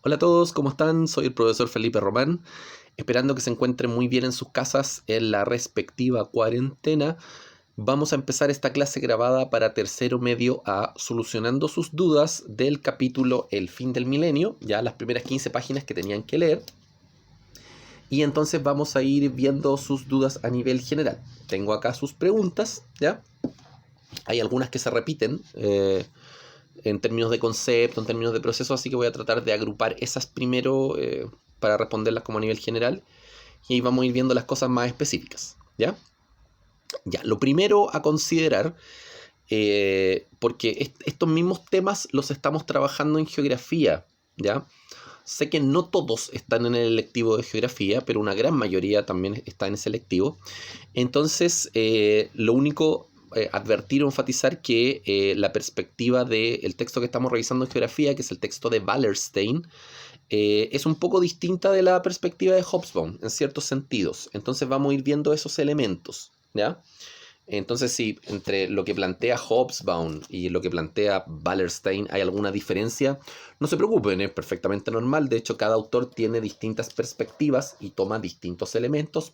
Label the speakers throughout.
Speaker 1: Hola a todos, ¿cómo están? Soy el profesor Felipe Román, esperando que se encuentren muy bien en sus casas en la respectiva cuarentena. Vamos a empezar esta clase grabada para tercero medio a solucionando sus dudas del capítulo El fin del milenio, ya las primeras 15 páginas que tenían que leer. Y entonces vamos a ir viendo sus dudas a nivel general. Tengo acá sus preguntas, ¿ya? Hay algunas que se repiten, en términos de concepto, en términos de proceso, así que voy a tratar de agrupar esas primero para responderlas como a nivel general y ahí vamos a ir viendo las cosas más específicas, ¿ya? Ya, lo primero a considerar, porque estos mismos temas los estamos trabajando en geografía, ¿ya? Sé que no todos están en el electivo de geografía, pero una gran mayoría también está en ese electivo. Entonces, lo único, advertir o enfatizar que la perspectiva del texto que estamos revisando en geografía, que es el texto de Wallerstein, es un poco distinta de la perspectiva de Hobsbawm, en ciertos sentidos. Entonces vamos a ir viendo esos elementos, ¿ya? Entonces, si entre lo que plantea Hobsbawm y lo que plantea Wallerstein hay alguna diferencia, no se preocupen, es perfectamente normal. De hecho, cada autor tiene distintas perspectivas y toma distintos elementos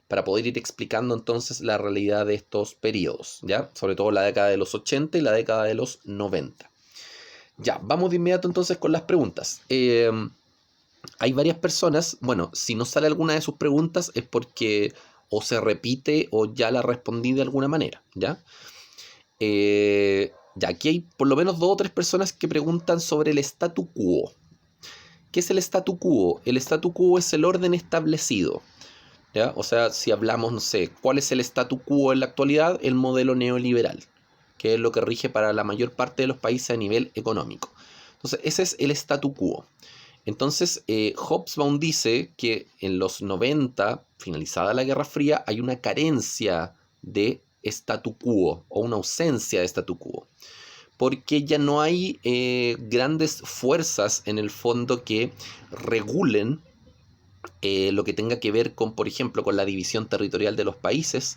Speaker 1: para poder ir explicando entonces la realidad de estos periodos, ¿ya? Sobre todo la década de los 80 y la década de los 90. Ya, vamos de inmediato entonces con las preguntas. Hay varias personas, bueno, si no sale alguna de sus preguntas es porque o se repite o ya la respondí de alguna manera, ¿ya? Ya, aquí hay por lo menos dos o tres personas que preguntan sobre el statu quo. ¿Qué es el statu quo? El statu quo es el orden establecido, ¿ya? O sea, si hablamos, no sé, ¿cuál es el statu quo en la actualidad? El modelo neoliberal, que es lo que rige para la mayor parte de los países a nivel económico. Entonces, ese es el statu quo. Entonces, Hobsbawm dice que en los 90, finalizada la Guerra Fría, hay una carencia de statu quo o una ausencia de statu quo, porque ya no hay grandes fuerzas en el fondo que regulen lo que tenga que ver con, por ejemplo, con la división territorial de los países,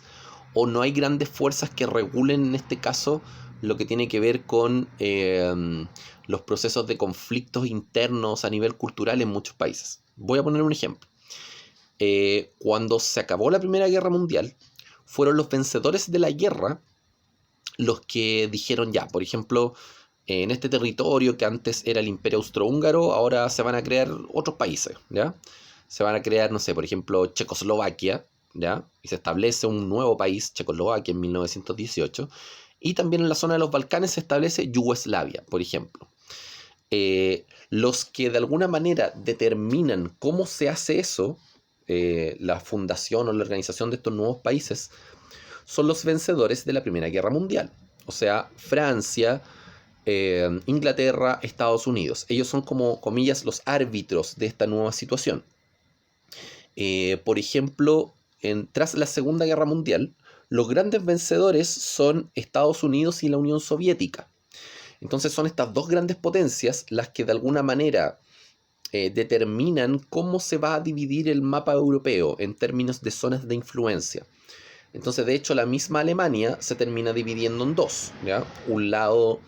Speaker 1: o no hay grandes fuerzas que regulen en este caso lo que tiene que ver con los procesos de conflictos internos a nivel cultural en muchos países. Voy a poner un ejemplo. Cuando se acabó la Primera Guerra Mundial, fueron los vencedores de la guerra los que dijeron ya, por ejemplo, en este territorio que antes era el Imperio Austrohúngaro, ahora se van a crear otros países, ¿ya? Se van a crear, no sé, por ejemplo, Checoslovaquia, ¿ya? Y se establece un nuevo país, Checoslovaquia, en 1918. Y también en la zona de los Balcanes se establece Yugoslavia, por ejemplo. Los que de alguna manera determinan cómo se hace eso, la fundación o la organización de estos nuevos países, son los vencedores de la Primera Guerra Mundial. O sea, Francia, Inglaterra, Estados Unidos. Ellos son como, comillas, los árbitros de esta nueva situación. Por ejemplo, tras la Segunda Guerra Mundial, los grandes vencedores son Estados Unidos y la Unión Soviética. Entonces son estas dos grandes potencias las que de alguna manera determinan cómo se va a dividir el mapa europeo en términos de zonas de influencia. Entonces, de hecho, la misma Alemania se termina dividiendo en dos, ¿ya? Un lado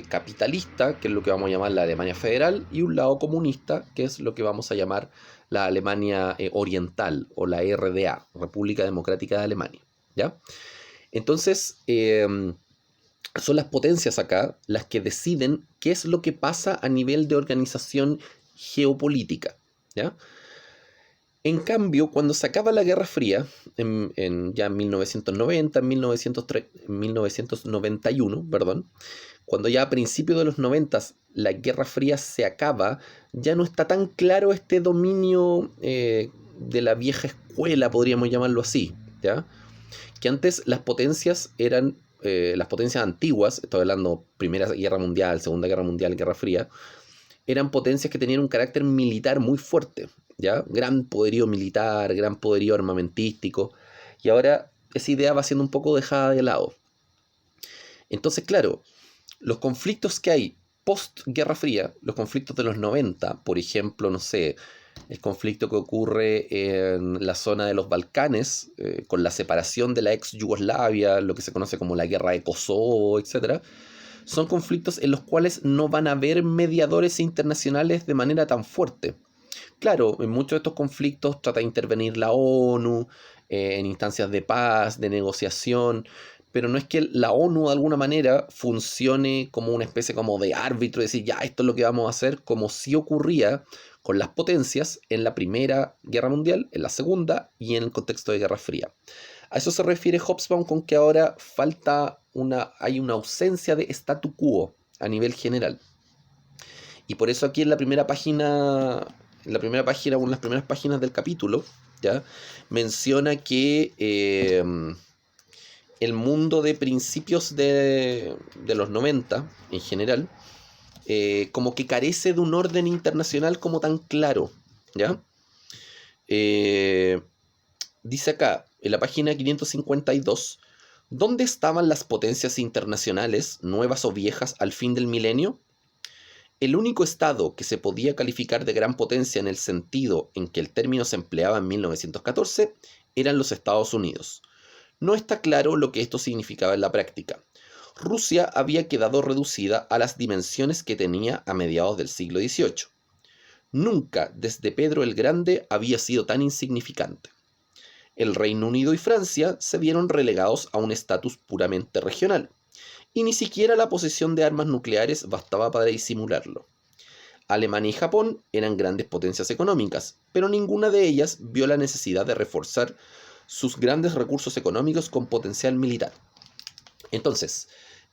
Speaker 1: capitalista, que es lo que vamos a llamar la Alemania federal, y un lado comunista, que es lo que vamos a llamar la Alemania oriental, o la RDA, República Democrática de Alemania, ¿ya? Entonces, son las potencias acá las que deciden qué es lo que pasa a nivel de organización geopolítica, ¿ya? En cambio, cuando se acaba la Guerra Fría, ya en 1990, en 1991, perdón, cuando ya a principios de los 90 la Guerra Fría se acaba, ya no está tan claro este dominio de la vieja escuela, podríamos llamarlo así, ¿ya? Que antes las potencias eran, las potencias antiguas, estoy hablando Primera Guerra Mundial, Segunda Guerra Mundial, Guerra Fría, eran potencias que tenían un carácter militar muy fuerte, ¿ya? Gran poderío militar, gran poderío armamentístico, y ahora esa idea va siendo un poco dejada de lado. Entonces, claro, los conflictos que hay post-Guerra Fría, los conflictos de los 90, por ejemplo, no sé, el conflicto que ocurre en la zona de los Balcanes, con la separación de la ex Yugoslavia, lo que se conoce como la guerra de Kosovo, etc., son conflictos en los cuales no van a haber mediadores internacionales de manera tan fuerte. Claro, en muchos de estos conflictos trata de intervenir la ONU, en instancias de paz, de negociación, pero no es que la ONU de alguna manera funcione como una especie como de árbitro y decir, ya, esto es lo que vamos a hacer, como sí ocurría con las potencias en la Primera Guerra Mundial, en la Segunda y en el contexto de Guerra Fría. A eso se refiere Hobsbawm con que ahora hay una ausencia de statu quo a nivel general. Y por eso aquí en la primera página, o en las primeras páginas del capítulo, ¿ya? Menciona que el mundo de principios de los 90, en general, como que carece de un orden internacional como tan claro, ¿ya? Dice acá, en la página 552, ¿dónde estaban las potencias internacionales, nuevas o viejas, al fin del milenio? El único estado que se podía calificar de gran potencia en el sentido en que el término se empleaba en 1914 eran los Estados Unidos. No está claro lo que esto significaba en la práctica. Rusia había quedado reducida a las dimensiones que tenía a mediados del siglo XVIII. Nunca, desde Pedro el Grande, había sido tan insignificante. El Reino Unido y Francia se vieron relegados a un estatus puramente regional, y ni siquiera la posesión de armas nucleares bastaba para disimularlo. Alemania y Japón eran grandes potencias económicas, pero ninguna de ellas vio la necesidad de reforzar sus grandes recursos económicos con potencial militar. Entonces,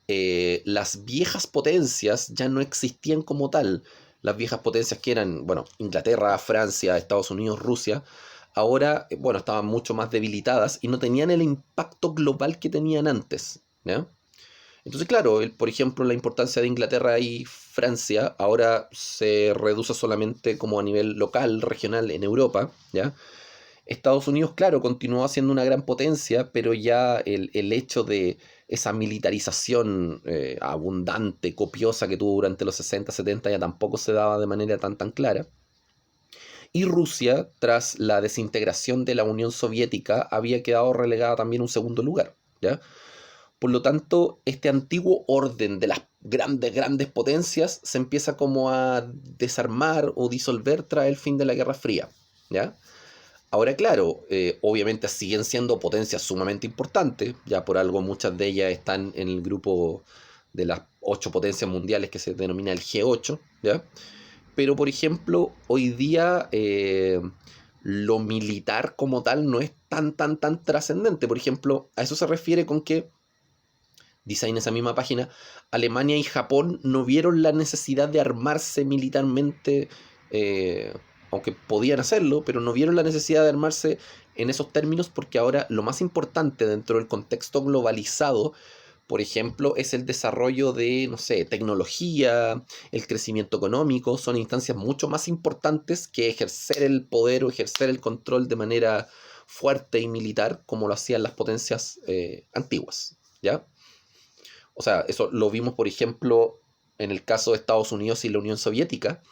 Speaker 1: las viejas potencias ya no existían como tal. Las viejas potencias que eran, bueno, Inglaterra, Francia, Estados Unidos, Rusia, ahora, bueno, estaban mucho más debilitadas y no tenían el impacto global que tenían antes, ¿ya? Entonces, claro, por ejemplo, la importancia de Inglaterra y Francia ahora se reduce solamente como a nivel local, regional en Europa, ¿ya? Estados Unidos, claro, continuó siendo una gran potencia, pero ya el hecho de esa militarización abundante, copiosa que tuvo durante los 60, 70 ya tampoco se daba de manera tan clara. Y Rusia, tras la desintegración de la Unión Soviética, había quedado relegada también a un segundo lugar, ¿ya? Por lo tanto, este antiguo orden de las grandes potencias se empieza como a desarmar o disolver tras el fin de la Guerra Fría, ¿ya? Ahora, claro, obviamente siguen siendo potencias sumamente importantes, ya por algo muchas de ellas están en el grupo de las 8 potencias mundiales que se denomina el G8, ¿ya? Pero, por ejemplo, hoy día lo militar como tal no es tan trascendente. Por ejemplo, a eso se refiere con que, dice en esa misma página, Alemania y Japón no vieron la necesidad de armarse militarmente, aunque podían hacerlo, pero no vieron la necesidad de armarse en esos términos porque ahora lo más importante dentro del contexto globalizado, por ejemplo, es el desarrollo de, no sé, tecnología, el crecimiento económico, son instancias mucho más importantes que ejercer el poder o ejercer el control de manera fuerte y militar como lo hacían las potencias antiguas, ¿ya? O sea, eso lo vimos, por ejemplo, en el caso de Estados Unidos y la Unión Soviética,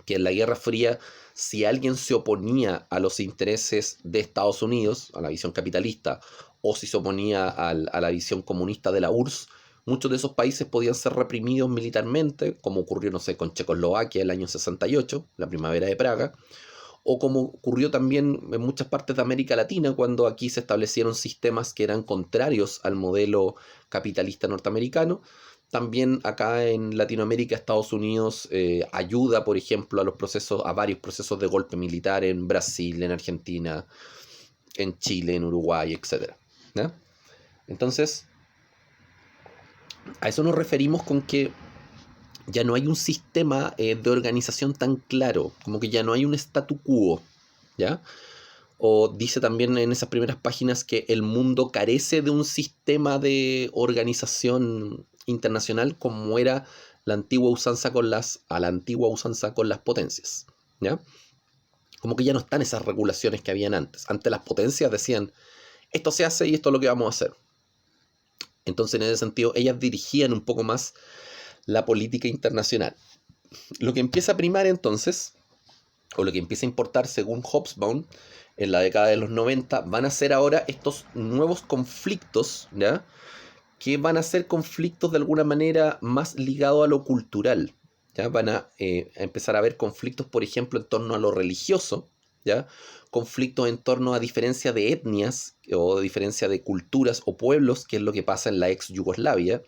Speaker 1: que en la Guerra Fría, si alguien se oponía a los intereses de Estados Unidos, a la visión capitalista, o si se oponía a la visión comunista de la URSS, muchos de esos países podían ser reprimidos militarmente, como ocurrió, no sé, con Checoslovaquia en el año 68, la primavera de Praga, o como ocurrió también en muchas partes de América Latina, cuando aquí se establecieron sistemas que eran contrarios al modelo capitalista norteamericano. También acá en Latinoamérica, Estados Unidos ayuda, por ejemplo, a varios procesos de golpe militar en Brasil, en Argentina, en Chile, en Uruguay, etc. ¿Ya? Entonces, a eso nos referimos con que ya no hay un sistema de organización tan claro, como que ya no hay un statu quo, ¿ya? O dice también en esas primeras páginas que el mundo carece de un sistema de organización internacional como era la antigua usanza a la antigua usanza con las potencias, ¿ya? Como que ya no están esas regulaciones que habían antes. Antes las potencias decían, esto se hace y esto es lo que vamos a hacer. Entonces, en ese sentido, ellas dirigían un poco más la política internacional. Lo que empieza a primar entonces, o lo que empieza a importar según Hobsbawm, en la década de los 90, van a ser ahora estos nuevos conflictos, ¿ya? que van a ser conflictos de alguna manera más ligados a lo cultural. ¿Ya? Van a empezar a haber conflictos, por ejemplo, en torno a lo religioso, ¿ya? Conflictos en torno a diferencia de etnias o diferencia de culturas o pueblos, que es lo que pasa en la ex Yugoslavia,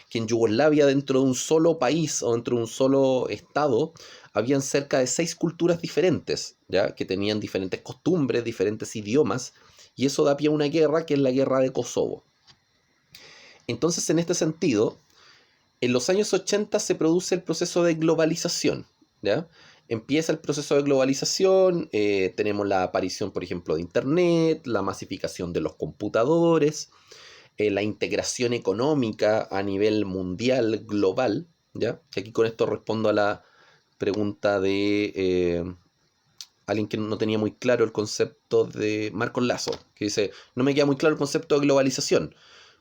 Speaker 1: que en Yugoslavia, dentro de un solo país o dentro de un solo estado, habían cerca de 6 culturas diferentes, ¿ya? Que tenían diferentes costumbres, diferentes idiomas, y eso da pie a una guerra que es la guerra de Kosovo. Entonces, en este sentido, en los años 80 se produce el proceso de globalización, ¿ya? Empieza el proceso de globalización, tenemos la aparición, por ejemplo, de Internet, la masificación de los computadores, la integración económica a nivel mundial, global, ¿ya? Que aquí con esto respondo a la pregunta de alguien que no tenía muy claro el concepto de Marcos Lazo, que dice, no me queda muy claro el concepto de globalización.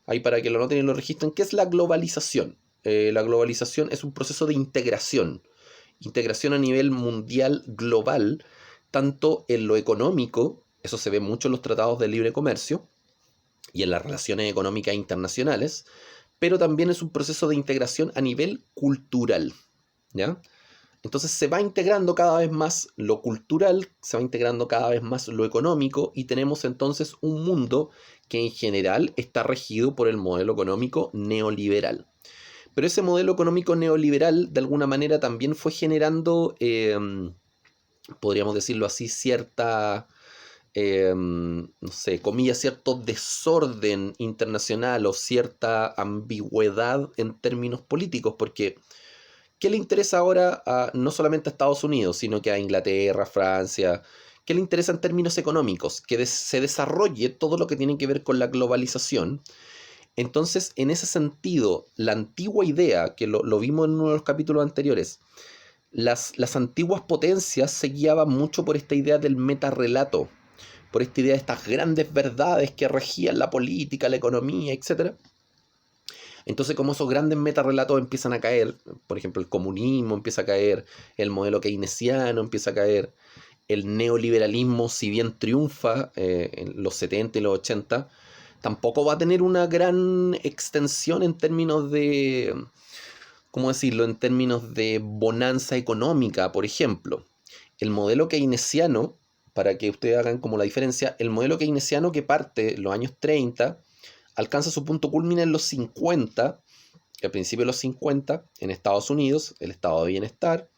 Speaker 1: Ahí para que lo noten y lo registren, ¿qué es la globalización? La globalización es un proceso de integración a nivel mundial, global, tanto en lo económico, eso se ve mucho en los tratados de libre comercio y en las relaciones económicas internacionales, pero también es un proceso de integración a nivel cultural, ¿ya? Entonces se va integrando cada vez más lo cultural, se va integrando cada vez más lo económico y tenemos entonces un mundo que en general está regido por el modelo económico neoliberal. Pero ese modelo económico neoliberal de alguna manera también fue generando, podríamos decirlo así, cierta, no sé, comillas, cierto desorden internacional o cierta ambigüedad en términos políticos, porque ¿qué le interesa ahora no solamente a Estados Unidos, sino que a Inglaterra, Francia? ¿Qué le interesa en términos económicos? Que se desarrolle todo lo que tiene que ver con la globalización. Entonces, en ese sentido, la antigua idea, que lo vimos en uno de los capítulos anteriores, las antiguas potencias se guiaban mucho por esta idea del metarrelato, por esta idea de estas grandes verdades que regían la política, la economía, etc. Entonces, como esos grandes metarrelatos empiezan a caer, por ejemplo, el comunismo empieza a caer, el modelo keynesiano empieza a caer, el neoliberalismo, si bien triunfa en los 70 y los 80, tampoco va a tener una gran extensión en términos de, ¿cómo decirlo?, en términos de bonanza económica, por ejemplo. El modelo keynesiano, para que ustedes hagan como la diferencia, el modelo keynesiano que parte en los años 30 alcanza su punto culmine en los 50, al principio de los 50, en Estados Unidos, el estado de bienestar,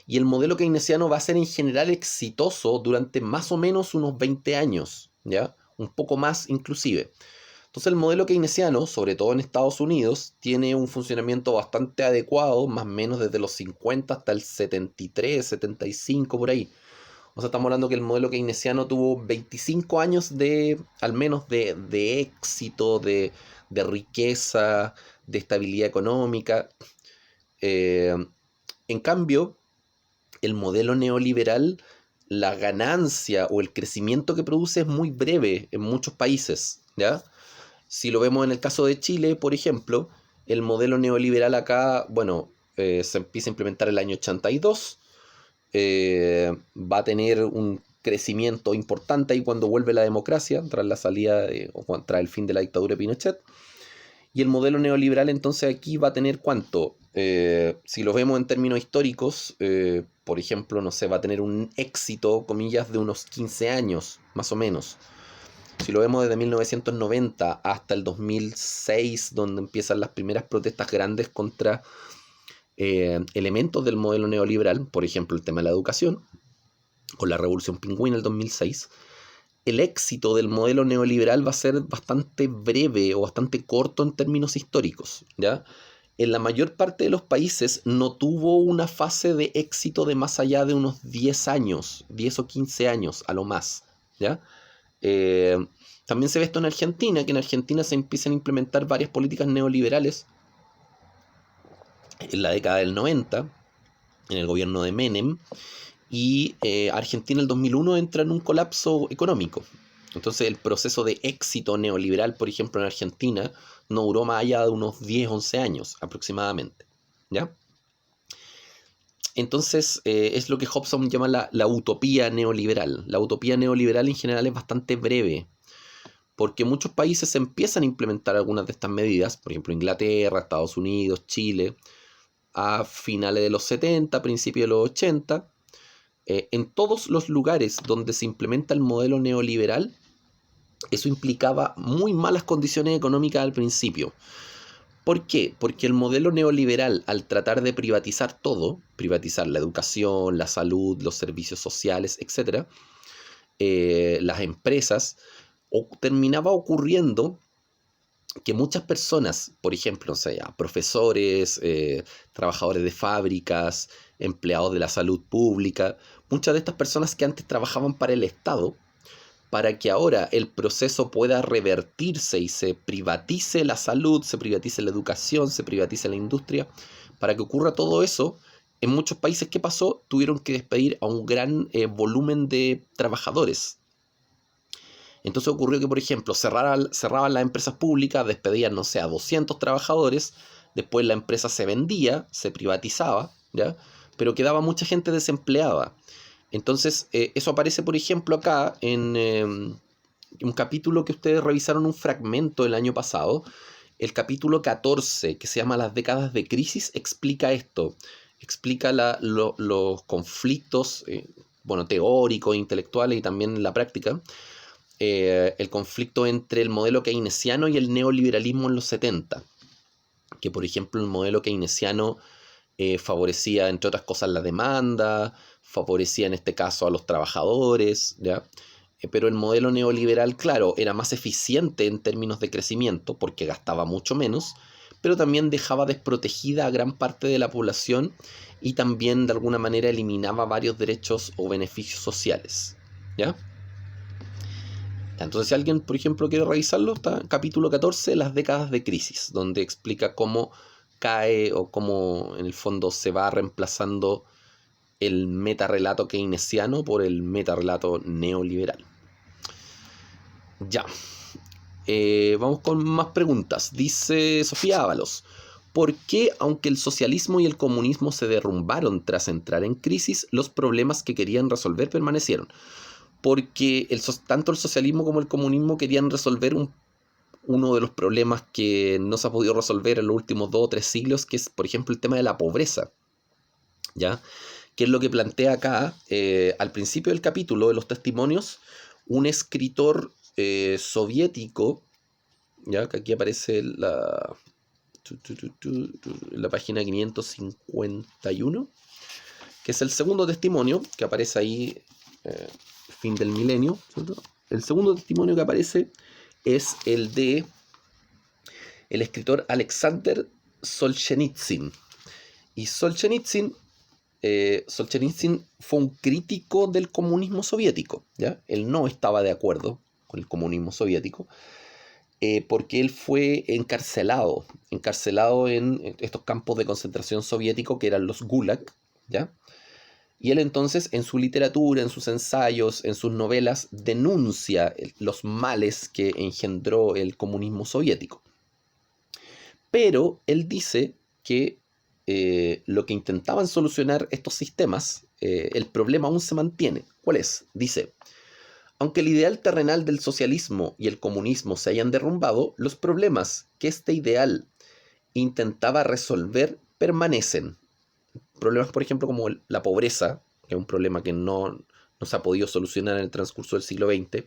Speaker 1: y el modelo keynesiano va a ser en general exitoso durante más o menos unos 20 años, ¿ya? Un poco más inclusive. Entonces el modelo keynesiano, sobre todo en Estados Unidos, tiene un funcionamiento bastante adecuado, más o menos desde los 50 hasta el 73, 75 por ahí. O sea, estamos hablando que el modelo keynesiano tuvo 25 años de, al menos, de éxito, de riqueza, de estabilidad económica. En cambio, el modelo neoliberal, la ganancia o el crecimiento que produce es muy breve en muchos países, ¿ya? Si lo vemos en el caso de Chile, por ejemplo, el modelo neoliberal acá, bueno, se empieza a implementar el año 82, va a tener un crecimiento importante ahí cuando vuelve la democracia, tras la salida o tras el fin de la dictadura de Pinochet. Y el modelo neoliberal entonces aquí va a tener ¿cuánto? Si lo vemos en términos históricos, por ejemplo, no sé, va a tener un éxito, comillas, de unos 15 años, más o menos. Si lo vemos desde 1990 hasta el 2006, donde empiezan las primeras protestas grandes contra elementos del modelo neoliberal, por ejemplo, el tema de la educación, con la Revolución Pingüina el 2006, el éxito del modelo neoliberal va a ser bastante breve o bastante corto en términos históricos, ¿ya? En la mayor parte de los países no tuvo una fase de éxito de más allá de unos 10 años, 10 o 15 años a lo más, ¿ya? También se ve esto en Argentina, que en Argentina se empiezan a implementar varias políticas neoliberales en la década del 90, en el gobierno de Menem, y Argentina en el 2001 entra en un colapso económico. Entonces el proceso de éxito neoliberal, por ejemplo, en Argentina, no duró más allá de unos 10, 11 años aproximadamente, ¿ya? Entonces es lo que Hobson llama la utopía neoliberal. La utopía neoliberal en general es bastante breve. porque muchos países empiezan a implementar algunas de estas medidas, por ejemplo Inglaterra, Estados Unidos, Chile, a finales de los 70, principios de los 80. En todos los lugares donde se implementa el modelo neoliberal, eso implicaba muy malas condiciones económicas al principio. ¿Por qué? Porque el modelo neoliberal, al tratar de privatizar todo, privatizar la educación, la salud, los servicios sociales, etc., las empresas, terminaba ocurriendo que muchas personas, por ejemplo, o sea, profesores, trabajadores de fábricas, empleados de la salud pública, muchas de estas personas que antes trabajaban para el Estado, para que ahora el proceso pueda revertirse y se privatice la salud, se privatice la educación, se privatice la industria, para que ocurra todo eso, en muchos países, ¿qué pasó? Tuvieron que despedir a un gran volumen de trabajadores. Entonces ocurrió que, por ejemplo, cerraban las empresas públicas, despedían, no sé, a 200 trabajadores, después la empresa se vendía, se privatizaba, ¿ya? Pero quedaba mucha gente desempleada. Entonces, eso aparece, por ejemplo, acá en un capítulo que ustedes revisaron un fragmento el año pasado. El capítulo 14, que se llama Las décadas de crisis, explica esto. Explica los conflictos, teóricos, intelectuales y también en la práctica. El conflicto entre el modelo keynesiano y el neoliberalismo en los 70. Que, por ejemplo, el modelo keynesiano favorecía, entre otras cosas, la demanda, favorecía en este caso a los trabajadores, ¿ya? Pero el modelo neoliberal, claro, era más eficiente en términos de crecimiento porque gastaba mucho menos, pero también dejaba desprotegida a gran parte de la población y también de alguna manera eliminaba varios derechos o beneficios sociales, ¿ya? Entonces, si alguien, por ejemplo, quiere revisarlo, está en capítulo 14, Las décadas de crisis, donde explica cómo cae o cómo en el fondo se va reemplazando el metarrelato keynesiano por el metarrelato neoliberal. Ya. Vamos con más preguntas. Dice Sofía Ábalos: ¿por qué, aunque el socialismo y el comunismo se derrumbaron tras entrar en crisis, los problemas que querían resolver permanecieron? Porque tanto el socialismo como el comunismo querían resolver uno de los problemas que no se ha podido resolver en los últimos 2 o 3 siglos, que es, por ejemplo, el tema de la pobreza, ¿ya? Que es lo que plantea acá, al principio del capítulo de los testimonios, un escritor soviético, ¿ya? Que aquí aparece la página 551, que es el segundo testimonio que aparece ahí, fin del milenio, ¿cierto? El segundo testimonio que aparece es el de el escritor Alexander Solzhenitsyn. Y Solzhenitsyn fue un crítico del comunismo soviético, ¿ya? Él no estaba de acuerdo con el comunismo soviético, porque él fue encarcelado en estos campos de concentración soviéticos que eran los Gulag, ¿ya? Y él entonces, en su literatura, en sus ensayos, en sus novelas, denuncia los males que engendró el comunismo soviético. Pero él dice que lo que intentaban solucionar estos sistemas, el problema aún se mantiene. ¿Cuál es? Dice: aunque el ideal terrenal del socialismo y el comunismo se hayan derrumbado, los problemas que este ideal intentaba resolver permanecen. Problemas, por ejemplo, como la pobreza, que es un problema que no se ha podido solucionar en el transcurso del siglo XX,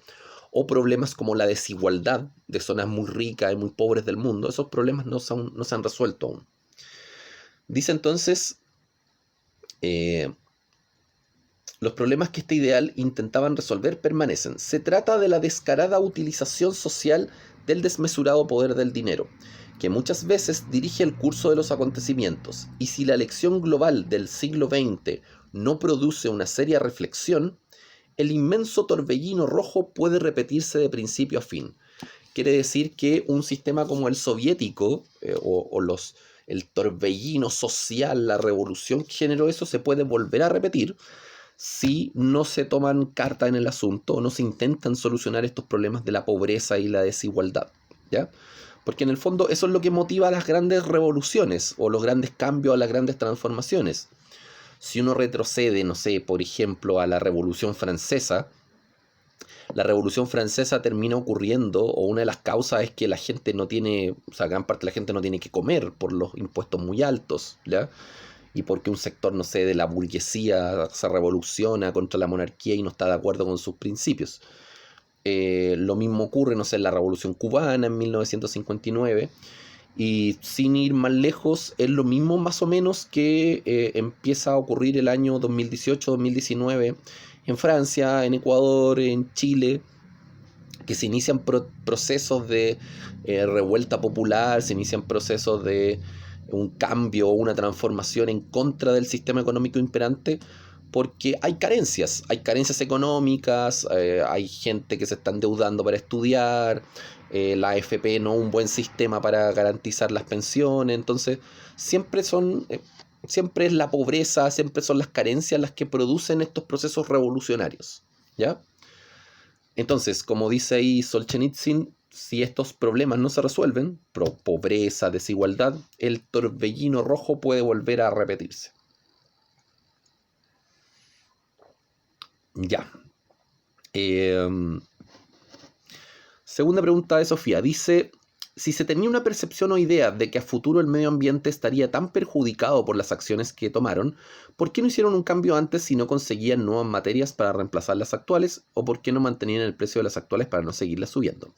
Speaker 1: o problemas como la desigualdad de zonas muy ricas y muy pobres del mundo. Esos problemas no se han resuelto aún. Dice entonces, los problemas que este ideal intentaban resolver permanecen. Se trata de la descarada utilización social del desmesurado poder del dinero, que muchas veces dirige el curso de los acontecimientos, y si la lección global del siglo XX no produce una seria reflexión, el inmenso torbellino rojo puede repetirse de principio a fin. Quiere decir que un sistema como el soviético, el torbellino social, la revolución que generó eso, se puede volver a repetir si no se toman carta en el asunto o no se intentan solucionar estos problemas de la pobreza y la desigualdad, ¿ya? Porque en el fondo eso es lo que motiva las grandes revoluciones o los grandes cambios, las grandes transformaciones. Si uno retrocede, no sé, por ejemplo, a la Revolución Francesa, la Revolución Francesa termina ocurriendo, o una de las causas es que la gente no tiene, o sea, gran parte de la gente no tiene que comer por los impuestos muy altos, ¿ya? Y porque un sector, no sé, de la burguesía se revoluciona contra la monarquía y no está de acuerdo con sus principios. Lo mismo ocurre, no sé, en la Revolución Cubana en 1959. Y sin ir más lejos, es lo mismo más o menos que empieza a ocurrir el año 2018-2019 en Francia, en Ecuador, en Chile, que se inician procesos de revuelta popular, se inician procesos de un cambio o una transformación en contra del sistema económico imperante, porque hay carencias económicas, hay gente que se está endeudando para estudiar, la AFP no un buen sistema para garantizar las pensiones, entonces siempre siempre es la pobreza, siempre son las carencias las que producen estos procesos revolucionarios, ¿ya? Entonces, como dice ahí Solzhenitsyn, si estos problemas no se resuelven, pobreza, desigualdad, el torbellino rojo puede volver a repetirse. Ya. Segunda pregunta de Sofía. Dice, si se tenía una percepción o idea de que a futuro el medio ambiente estaría tan perjudicado por las acciones que tomaron, ¿por qué no hicieron un cambio antes si no conseguían nuevas materias para reemplazar las actuales? ¿O por qué no mantenían el precio de las actuales para no seguirlas subiendo?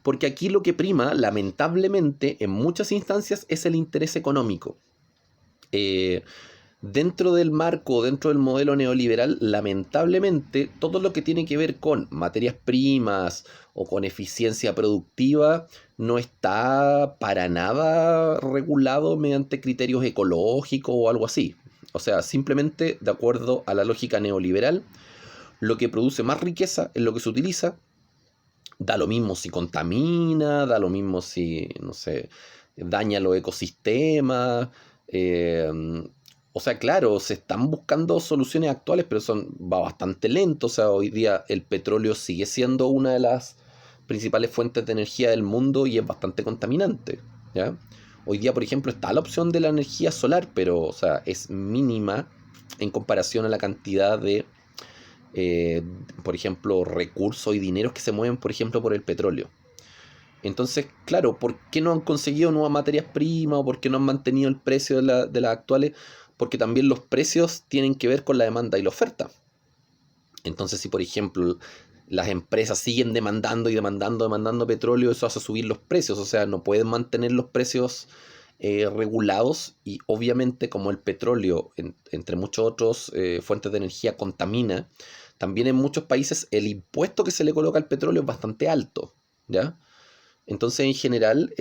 Speaker 1: Porque aquí lo que prima, lamentablemente, en muchas instancias es el interés económico. Dentro del marco, dentro del modelo neoliberal, lamentablemente, todo lo que tiene que ver con materias primas o con eficiencia productiva no está para nada regulado mediante criterios ecológicos o algo así. O sea, simplemente de acuerdo a la lógica neoliberal, lo que produce más riqueza es lo que se utiliza. Da lo mismo si contamina, da lo mismo si, no sé, daña los ecosistemas. eh, o sea, claro, se están buscando soluciones actuales, pero va bastante lento. O sea, hoy día el petróleo sigue siendo una de las principales fuentes de energía del mundo y es bastante contaminante, ¿ya? Hoy día, por ejemplo, está la opción de la energía solar, pero, o sea, es mínima en comparación a la cantidad de eh, por ejemplo, recursos y dineros que se mueven, por ejemplo, por el petróleo. Entonces, claro, ¿por qué no han conseguido nuevas materias primas o por qué no han mantenido el precio de las actuales? Porque también los precios tienen que ver con la demanda y la oferta. Entonces, si por ejemplo las empresas siguen demandando y demandando petróleo, eso hace subir los precios. O sea, no pueden mantener los precios regulados y obviamente como el petróleo, entre muchos otros fuentes de energía, contamina, también en muchos países el impuesto que se le coloca al petróleo es bastante alto, ¿ya? Entonces, en general,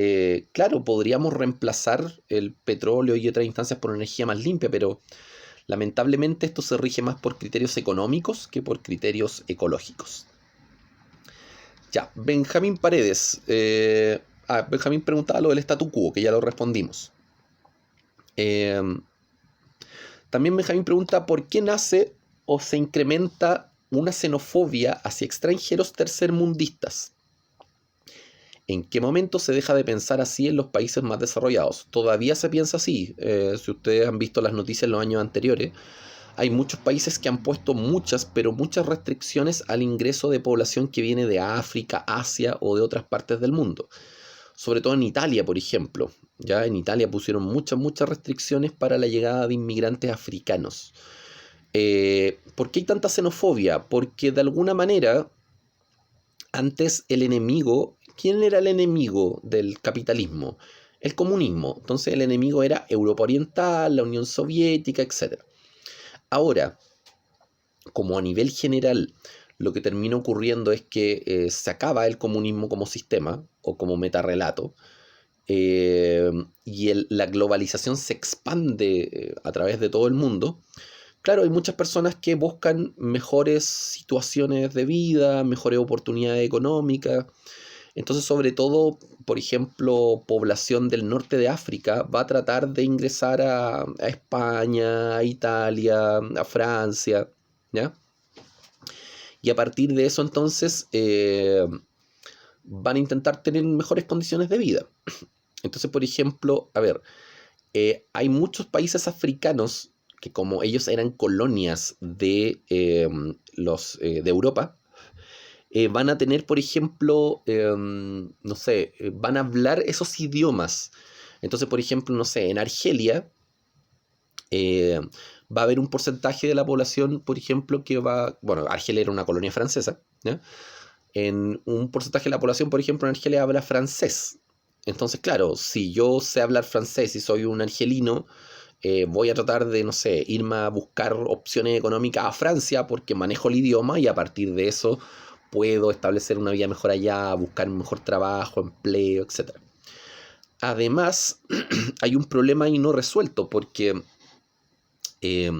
Speaker 1: claro, podríamos reemplazar el petróleo y otras instancias por energía más limpia, pero lamentablemente esto se rige más por criterios económicos que por criterios ecológicos. Ya, Benjamín Paredes. Benjamín preguntaba lo del statu quo, que ya lo respondimos. También Benjamín pregunta por qué nace o se incrementa una xenofobia hacia extranjeros tercermundistas. ¿En qué momento se deja de pensar así en los países más desarrollados? Todavía se piensa así. Si ustedes han visto las noticias en los años anteriores, hay muchos países que han puesto muchas, pero muchas restricciones al ingreso de población que viene de África, Asia o de otras partes del mundo. Sobre todo en Italia, por ejemplo. Ya en Italia pusieron muchas restricciones para la llegada de inmigrantes africanos. ¿Por qué hay tanta xenofobia? Porque de alguna manera, antes el enemigo, ¿quién era el enemigo del capitalismo? El comunismo. Entonces el enemigo era Europa Oriental, la Unión Soviética, etc. Ahora, como a nivel general, lo que termina ocurriendo es que se acaba el comunismo como sistema o como metarrelato, y la globalización se expande a través de todo el mundo. Claro, hay muchas personas que buscan mejores situaciones de vida, mejores oportunidades económicas. Entonces, sobre todo, por ejemplo, población del norte de África va a tratar de ingresar a España, a Italia, a Francia, ¿ya? Y a partir de eso, entonces, van a intentar tener mejores condiciones de vida. Entonces, por ejemplo, a ver, hay muchos países africanos que como ellos eran colonias de Europa, van a tener, por ejemplo, no sé, van a hablar esos idiomas. Entonces, por ejemplo, no sé, en Argelia eh, va a haber un porcentaje de la población, por ejemplo, que va, bueno, Argelia era una colonia francesa, ¿ya? En un porcentaje de la población, por ejemplo, en Argelia habla francés. Entonces, claro, si yo sé hablar francés y soy un argelino, voy a tratar de, no sé, irme a buscar opciones económicas a Francia porque manejo el idioma y a partir de eso puedo establecer una vida mejor allá, buscar un mejor trabajo, empleo, etc. Además, hay un problema ahí no resuelto porque eh,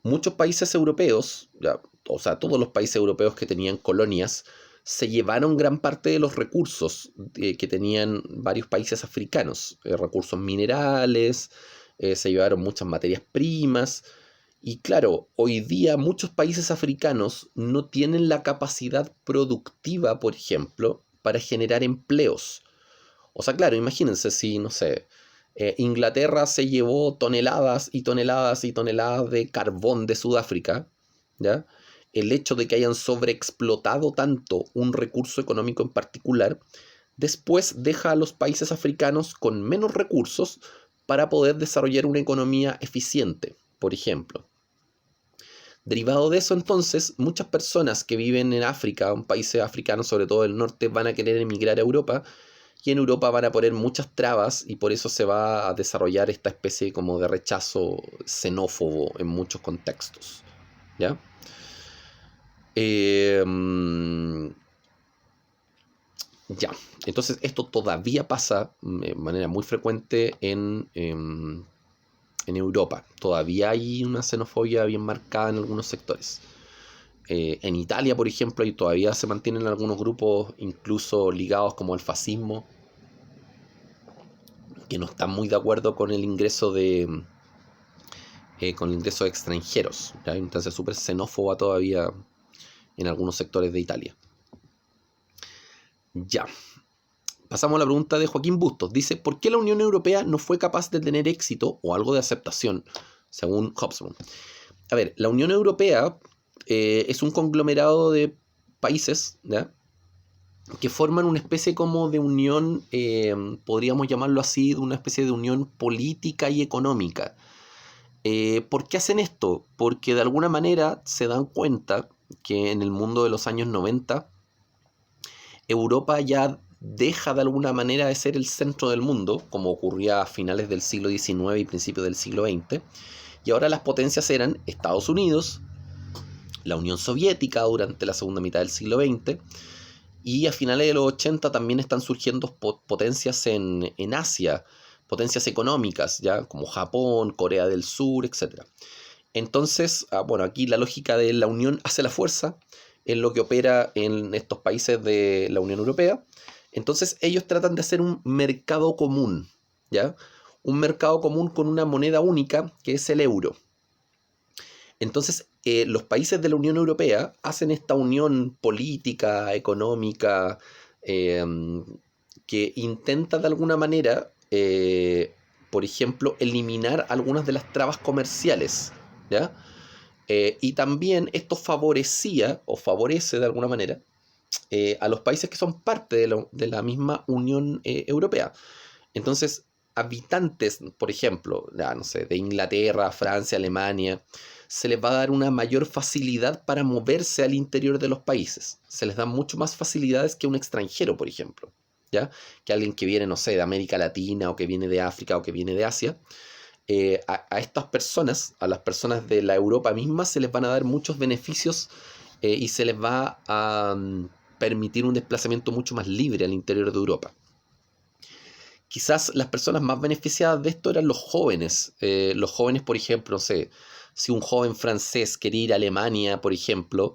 Speaker 1: muchos países europeos, ya, o sea, todos los países europeos que tenían colonias, se llevaron gran parte de los recursos que tenían varios países africanos, recursos minerales, se llevaron muchas materias primas, y claro, hoy día muchos países africanos no tienen la capacidad productiva, por ejemplo, para generar empleos. O sea, claro, imagínense si, no sé, Inglaterra se llevó toneladas y toneladas y toneladas de carbón de Sudáfrica, ¿ya? El hecho de que hayan sobreexplotado tanto un recurso económico en particular, después deja a los países africanos con menos recursos para poder desarrollar una economía eficiente, por ejemplo. Derivado de eso, entonces, muchas personas que viven en África, un país africano, sobre todo el norte, van a querer emigrar a Europa y en Europa van a poner muchas trabas y por eso se va a desarrollar esta especie como de rechazo xenófobo en muchos contextos. ¿Ya? Eh, ya, entonces esto todavía pasa de manera muy frecuente en Europa. Todavía hay una xenofobia bien marcada en algunos sectores. En Italia, por ejemplo, y todavía se mantienen algunos grupos incluso ligados como al fascismo, que no están muy de acuerdo con el ingreso de extranjeros. ¿Ya? Hay una instancia súper xenófoba todavía en algunos sectores de Italia. Ya. Pasamos a la pregunta de Joaquín Bustos. Dice, ¿por qué la Unión Europea no fue capaz de tener éxito o algo de aceptación, según Hobsbawm? A ver, la Unión Europea es un conglomerado de países, ¿ya? Que forman una especie como de unión, podríamos llamarlo así, de una especie de unión política y económica. ¿Por qué hacen esto? Porque de alguna manera se dan cuenta que en el mundo de los años 90 Europa ya deja de alguna manera de ser el centro del mundo, como ocurría a finales del siglo XIX y principios del siglo XX, y ahora las potencias eran Estados Unidos, la Unión Soviética durante la segunda mitad del siglo XX, y a finales de los 80 también están surgiendo potencias en Asia, potencias económicas, ya como Japón, Corea del Sur, etc. Entonces, bueno, aquí la lógica de la unión hace la fuerza, es lo que opera en estos países de la Unión Europea. Entonces, ellos tratan de hacer un mercado común, ¿ya? Un mercado común con una moneda única, que es el euro. Entonces, los países de la Unión Europea hacen esta unión política, económica, eh, que intenta de alguna manera, por ejemplo, eliminar algunas de las trabas comerciales, ¿ya? Y también esto favorecía o favorece de alguna manera a los países que son parte de la misma Unión Europea. Entonces, habitantes, por ejemplo, ya, no sé, de Inglaterra, Francia, Alemania, se les va a dar una mayor facilidad para moverse al interior de los países. Se les dan mucho más facilidades que un extranjero, por ejemplo, ¿ya? Que alguien que viene, no sé, de América Latina o que viene de África o que viene de Asia. A estas personas, a las personas de la Europa misma, se les van a dar muchos beneficios y se les va a permitir un desplazamiento mucho más libre al interior de Europa. Quizás las personas más beneficiadas de esto eran los jóvenes. Los jóvenes, por ejemplo, no sé, si un joven francés quería ir a Alemania, por ejemplo,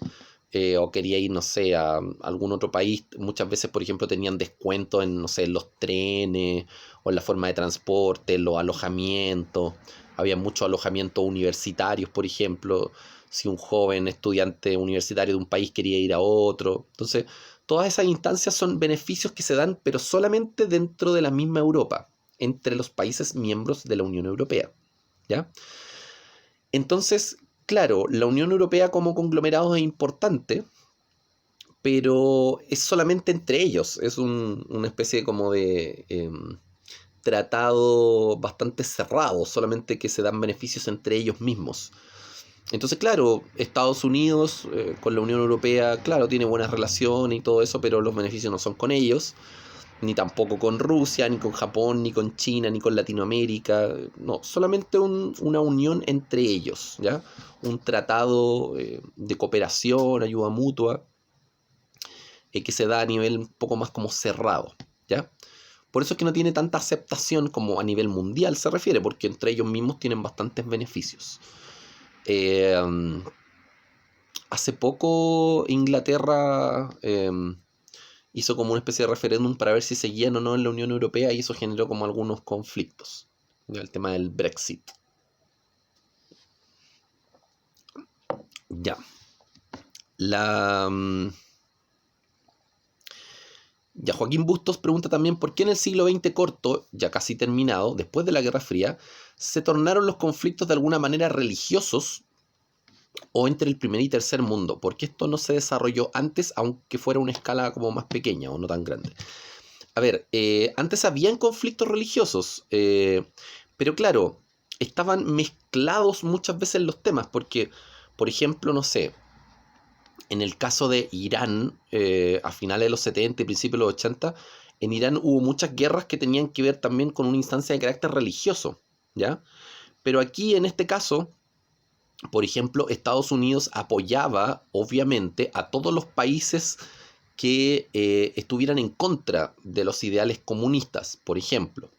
Speaker 1: o quería ir, no sé, a algún otro país, muchas veces, por ejemplo, tenían descuento en, no sé, en los trenes o en la forma de transporte, en los alojamientos. Había muchos alojamientos universitarios, por ejemplo, si un joven estudiante universitario de un país quería ir a otro. Entonces, todas esas instancias son beneficios que se dan, pero solamente dentro de la misma Europa, entre los países miembros de la Unión Europea, ¿ya? Entonces, claro, la Unión Europea como conglomerado es importante, pero es solamente entre ellos, es una especie como de tratado bastante cerrado, solamente que se dan beneficios entre ellos mismos. Entonces, claro, Estados Unidos con la Unión Europea, claro, tiene buenas relaciones y todo eso, pero los beneficios no son con ellos, ni tampoco con Rusia, ni con Japón, ni con China, ni con Latinoamérica. No, solamente una unión entre ellos, ¿ya? Un tratado de cooperación, ayuda mutua, que se da a nivel un poco más como cerrado, ¿ya? Por eso es que no tiene tanta aceptación como a nivel mundial se refiere, porque entre ellos mismos tienen bastantes beneficios. Hace poco Inglaterra hizo como una especie de referéndum para ver si seguían o no en la Unión Europea y eso generó como algunos conflictos. ¿Ya? El tema del Brexit. Ya. Ya, Joaquín Bustos pregunta también por qué en el siglo XX corto, ya casi terminado, después de la Guerra Fría, se tornaron los conflictos de alguna manera religiosos o entre el primer y tercer mundo. ¿Por qué esto no se desarrolló antes, aunque fuera una escala como más pequeña o no tan grande? A ver, antes habían conflictos religiosos, pero claro, estaban mezclados muchas veces los temas, porque, por ejemplo, no sé, en el caso de Irán, a finales de los 70 y principios de los 80, en Irán hubo muchas guerras que tenían que ver también con una instancia de carácter religioso, ¿ya? Pero aquí, en este caso, por ejemplo, Estados Unidos apoyaba, obviamente, a todos los países que estuvieran en contra de los ideales comunistas, por ejemplo.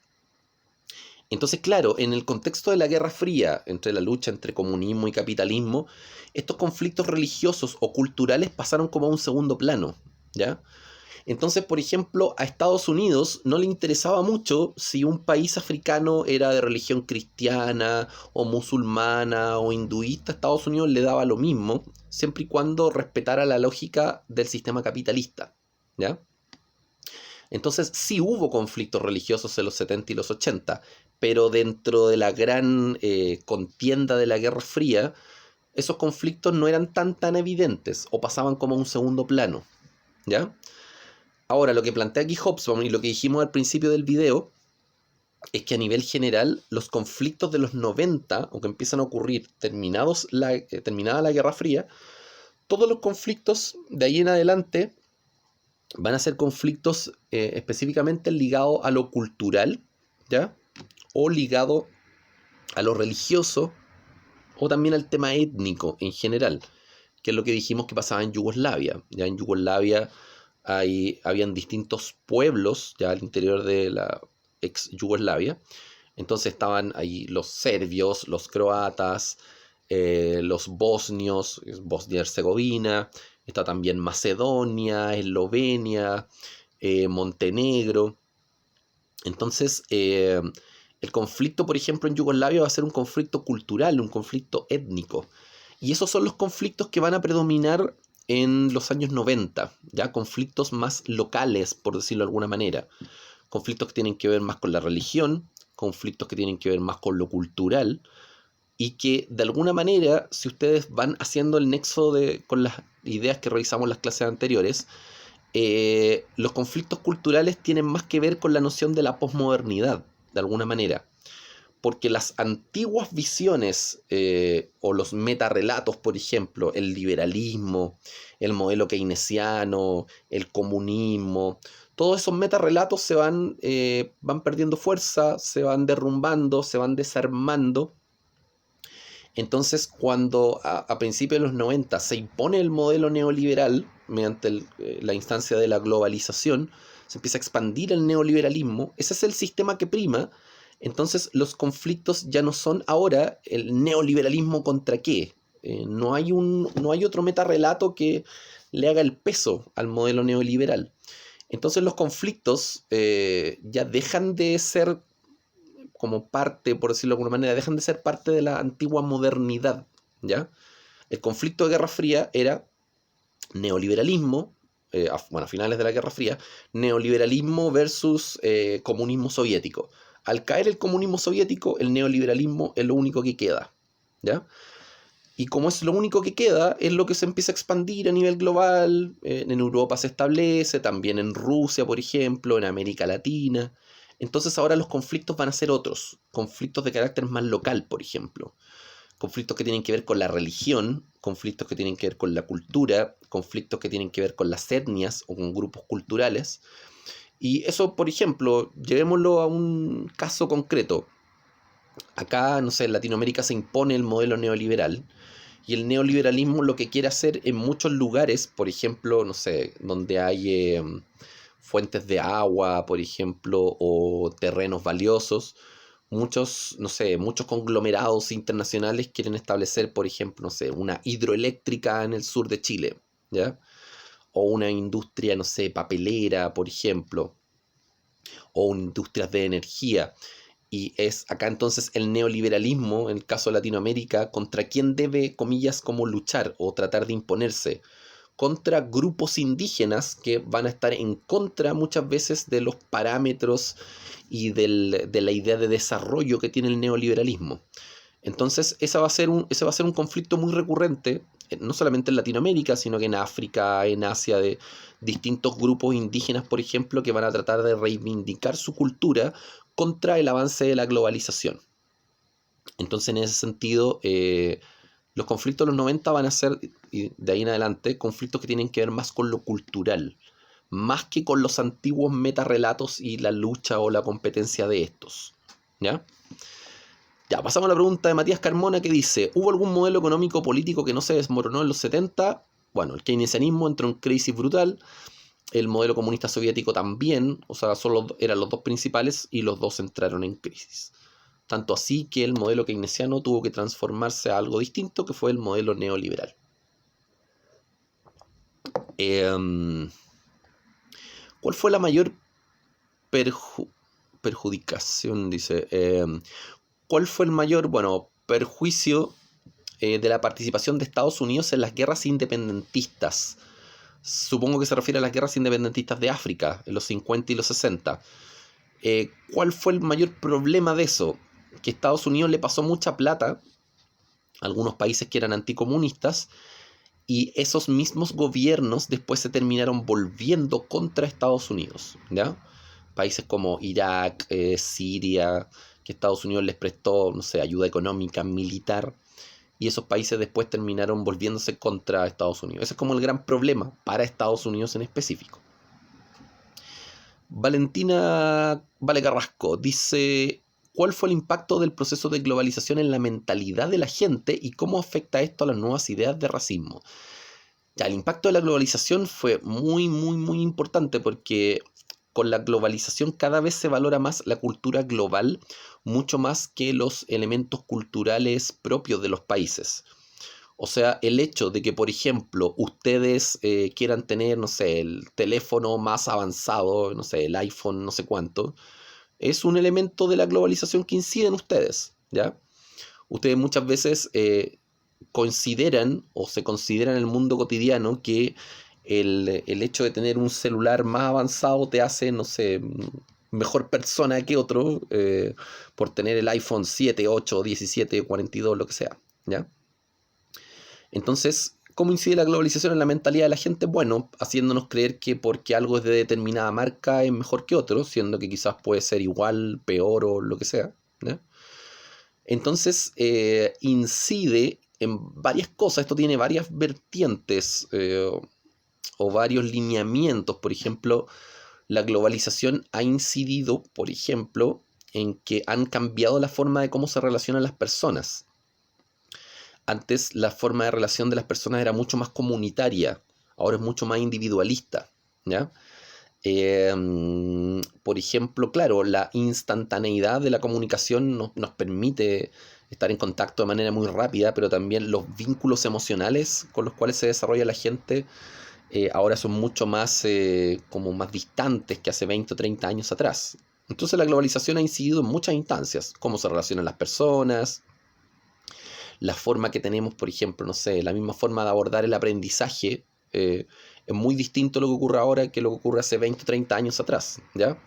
Speaker 1: Entonces, claro, en el contexto de la Guerra Fría, entre la lucha entre comunismo y capitalismo, estos conflictos religiosos o culturales pasaron como a un segundo plano, ¿ya? Entonces, por ejemplo, a Estados Unidos no le interesaba mucho si un país africano era de religión cristiana o musulmana o hinduista. A Estados Unidos le daba lo mismo, siempre y cuando respetara la lógica del sistema capitalista, ¿ya? Entonces sí hubo conflictos religiosos en los 70 y los 80, pero dentro de la gran contienda de la Guerra Fría, esos conflictos no eran tan evidentes o pasaban como a un segundo plano, ¿ya? Ahora, lo que plantea aquí Hobsbawm y lo que dijimos al principio del video es que a nivel general los conflictos de los 90, o que empiezan a ocurrir terminada la Guerra Fría, todos los conflictos de ahí en adelante van a ser conflictos específicamente ligados a lo cultural, ¿ya? O ligado a lo religioso, o también al tema étnico en general, que es lo que dijimos que pasaba en Yugoslavia. Ya en Yugoslavia habían distintos pueblos ya al interior de la ex Yugoslavia. Entonces estaban ahí los serbios, los croatas, los bosnios, Bosnia y Herzegovina, está también Macedonia, Eslovenia, Montenegro. Entonces, el conflicto, por ejemplo, en Yugoslavia va a ser un conflicto cultural, un conflicto étnico. Y esos son los conflictos que van a predominar en los años 90, ya conflictos más locales, por decirlo de alguna manera. Conflictos que tienen que ver más con la religión, conflictos que tienen que ver más con lo cultural, y que de alguna manera, si ustedes van haciendo el nexo con las ideas que revisamos en las clases anteriores, los conflictos culturales tienen más que ver con la noción de la posmodernidad, de alguna manera. Porque las antiguas visiones o los metarrelatos, por ejemplo, el liberalismo, el modelo keynesiano, el comunismo, todos esos metarrelatos van perdiendo fuerza, se van derrumbando, se van desarmando. Entonces, cuando a principios de los 90 se impone el modelo neoliberal, mediante la instancia de la globalización, se empieza a expandir el neoliberalismo, ese es el sistema que prima. Entonces los conflictos ya no son ahora el neoliberalismo contra qué. No hay otro metarrelato que le haga el peso al modelo neoliberal. Entonces los conflictos ya dejan de ser como parte, por decirlo de alguna manera, dejan de ser parte de la antigua modernidad, ¿ya? El conflicto de Guerra Fría era neoliberalismo, a finales de la Guerra Fría, neoliberalismo versus comunismo soviético. Al caer el comunismo soviético, el neoliberalismo es lo único que queda, ¿ya? Y como es lo único que queda, es lo que se empieza a expandir a nivel global. En Europa se establece, también en Rusia, por ejemplo, en América Latina. Entonces ahora los conflictos van a ser otros, conflictos de carácter más local, por ejemplo. Conflictos que tienen que ver con la religión, conflictos que tienen que ver con la cultura, conflictos que tienen que ver con las etnias o con grupos culturales. Y eso, por ejemplo, llevémoslo a un caso concreto. Acá, no sé, en Latinoamérica se impone el modelo neoliberal. Y el neoliberalismo lo que quiere hacer en muchos lugares, por ejemplo, no sé, donde hay fuentes de agua, por ejemplo, o terrenos valiosos, muchos, no sé, muchos conglomerados internacionales quieren establecer, por ejemplo, no sé, una hidroeléctrica en el sur de Chile, ¿ya? O una industria, no sé, papelera, por ejemplo, o industrias de energía. Y es acá entonces el neoliberalismo, en el caso de Latinoamérica, contra quién debe, comillas, como luchar o tratar de imponerse. Contra grupos indígenas que van a estar en contra muchas veces de los parámetros y de la idea de desarrollo que tiene el neoliberalismo. Entonces, ese va a ser un conflicto muy recurrente, no solamente en Latinoamérica, sino que en África, en Asia, de distintos grupos indígenas, por ejemplo, que van a tratar de reivindicar su cultura contra el avance de la globalización. Entonces, en ese sentido, los conflictos de los 90 van a ser, y de ahí en adelante, conflictos que tienen que ver más con lo cultural, más que con los antiguos metarrelatos y la lucha o la competencia de estos. ¿Ya? Ya, pasamos a la pregunta de Matías Carmona que dice, ¿hubo algún modelo económico político que no se desmoronó en los 70? Bueno, el keynesianismo entró en crisis brutal, el modelo comunista soviético también, o sea, eran los dos principales y los dos entraron en crisis. Tanto así que el modelo keynesiano tuvo que transformarse a algo distinto, que fue el modelo neoliberal. ¿Cuál fue la mayor perjudicación? Dice, ¿cuál fue el mayor, bueno, perjuicio de la participación de Estados Unidos en las guerras independentistas? Supongo que se refiere a las guerras independentistas de África, en los 50 y los 60. ¿Cuál fue el mayor problema de eso? Que Estados Unidos le pasó mucha plata a algunos países que eran anticomunistas y esos mismos gobiernos después se terminaron volviendo contra Estados Unidos, ¿ya? Países como Irak, Siria, que Estados Unidos les prestó, no sé, ayuda económica, militar, y esos países después terminaron volviéndose contra Estados Unidos. Ese es como el gran problema para Estados Unidos en específico. Valentina Vale Carrasco dice, ¿cuál fue el impacto del proceso de globalización en la mentalidad de la gente y cómo afecta esto a las nuevas ideas de racismo? Ya, el impacto de la globalización fue muy, muy, muy importante porque con la globalización cada vez se valora más la cultura global, mucho más que los elementos culturales propios de los países. O sea, el hecho de que, por ejemplo, ustedes quieran tener, no sé, el teléfono más avanzado, no sé, el iPhone, no sé cuánto, es un elemento de la globalización que incide en ustedes, ¿ya? Ustedes muchas veces consideran o se considera en el mundo cotidiano que el hecho de tener un celular más avanzado te hace, no sé, mejor persona que otro por tener el iPhone 7, 8, 17, 42, lo que sea, ¿ya? Entonces, ¿cómo incide la globalización en la mentalidad de la gente? Bueno, haciéndonos creer que porque algo es de determinada marca es mejor que otro, siendo que quizás puede ser igual, peor o lo que sea, ¿ya? Entonces, incide en varias cosas, esto tiene varias vertientes o varios lineamientos. Por ejemplo, la globalización ha incidido, por ejemplo, en que han cambiado la forma de cómo se relacionan las personas. Antes la forma de relación de las personas era mucho más comunitaria, ahora es mucho más individualista, ¿ya? Por ejemplo, claro, la instantaneidad de la comunicación nos permite estar en contacto de manera muy rápida, pero también los vínculos emocionales con los cuales se desarrolla la gente ahora son mucho más, como más distantes que hace 20 o 30 años atrás. Entonces la globalización ha incidido en muchas instancias, cómo se relacionan las personas, la forma que tenemos, por ejemplo, no sé, la misma forma de abordar el aprendizaje es muy distinto a lo que ocurre ahora que lo que ocurre hace 20 o 30 años atrás, ¿ya?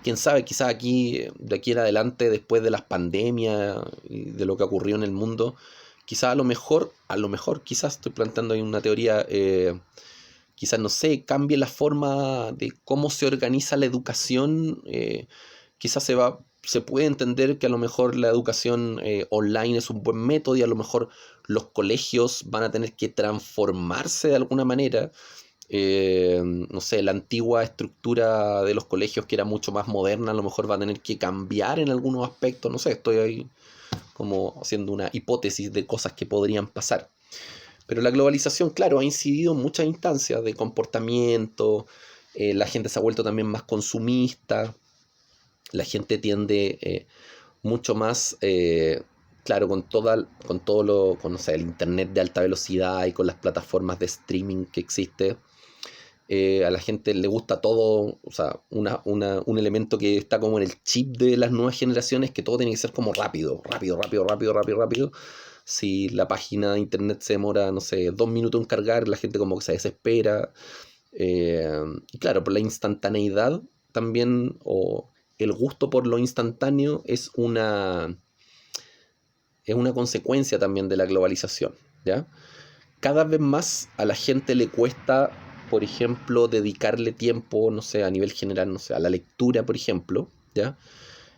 Speaker 1: Quién sabe, quizás aquí, de aquí en adelante, después de las pandemias y de lo que ocurrió en el mundo, quizás a lo mejor, quizás estoy planteando ahí una teoría, quizás, no sé, cambie la forma de cómo se organiza la educación, quizás se puede entender que a lo mejor la educación online es un buen método y a lo mejor los colegios van a tener que transformarse de alguna manera. No sé, la antigua estructura de los colegios que era mucho más moderna, a lo mejor va a tener que cambiar en algunos aspectos, no sé, estoy ahí como haciendo una hipótesis de cosas que podrían pasar. Pero la globalización, claro, ha incidido en muchas instancias de comportamiento, la gente se ha vuelto también más consumista, la gente tiende mucho más, claro, con todo con, no sé, el internet de alta velocidad y con las plataformas de streaming que existe, a la gente le gusta todo, o sea, un elemento que está como en el chip de las nuevas generaciones, que todo tiene que ser como rápido, rápido, rápido, rápido, rápido, rápido. Si la página de internet se demora, no sé, 2 minutos en cargar, la gente como que se desespera. Y claro, por la instantaneidad también, o el gusto por lo instantáneo es una consecuencia también de la globalización, ¿ya? Cada vez más a la gente le cuesta, por ejemplo, dedicarle tiempo, no sé, a nivel general, no sé, a la lectura, por ejemplo, ¿ya?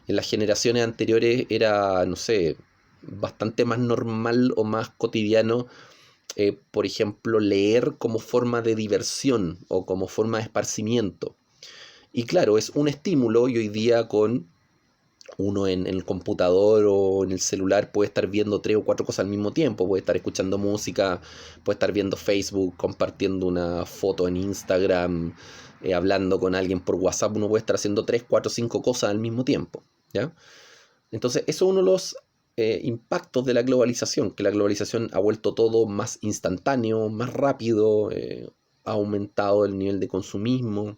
Speaker 1: En las generaciones anteriores era, no sé, bastante más normal o más cotidiano, por ejemplo, leer como forma de diversión o como forma de esparcimiento. Y claro, es un estímulo y hoy día con uno en el computador o en el celular puede estar viendo 3 o 4 cosas al mismo tiempo, puede estar escuchando música, puede estar viendo Facebook, compartiendo una foto en Instagram, hablando con alguien por WhatsApp, uno puede estar haciendo 3, 4, 5 cosas al mismo tiempo, ¿ya? Entonces, eso es uno de los impactos de la globalización, que la globalización ha vuelto todo más instantáneo, más rápido, ha aumentado el nivel de consumismo,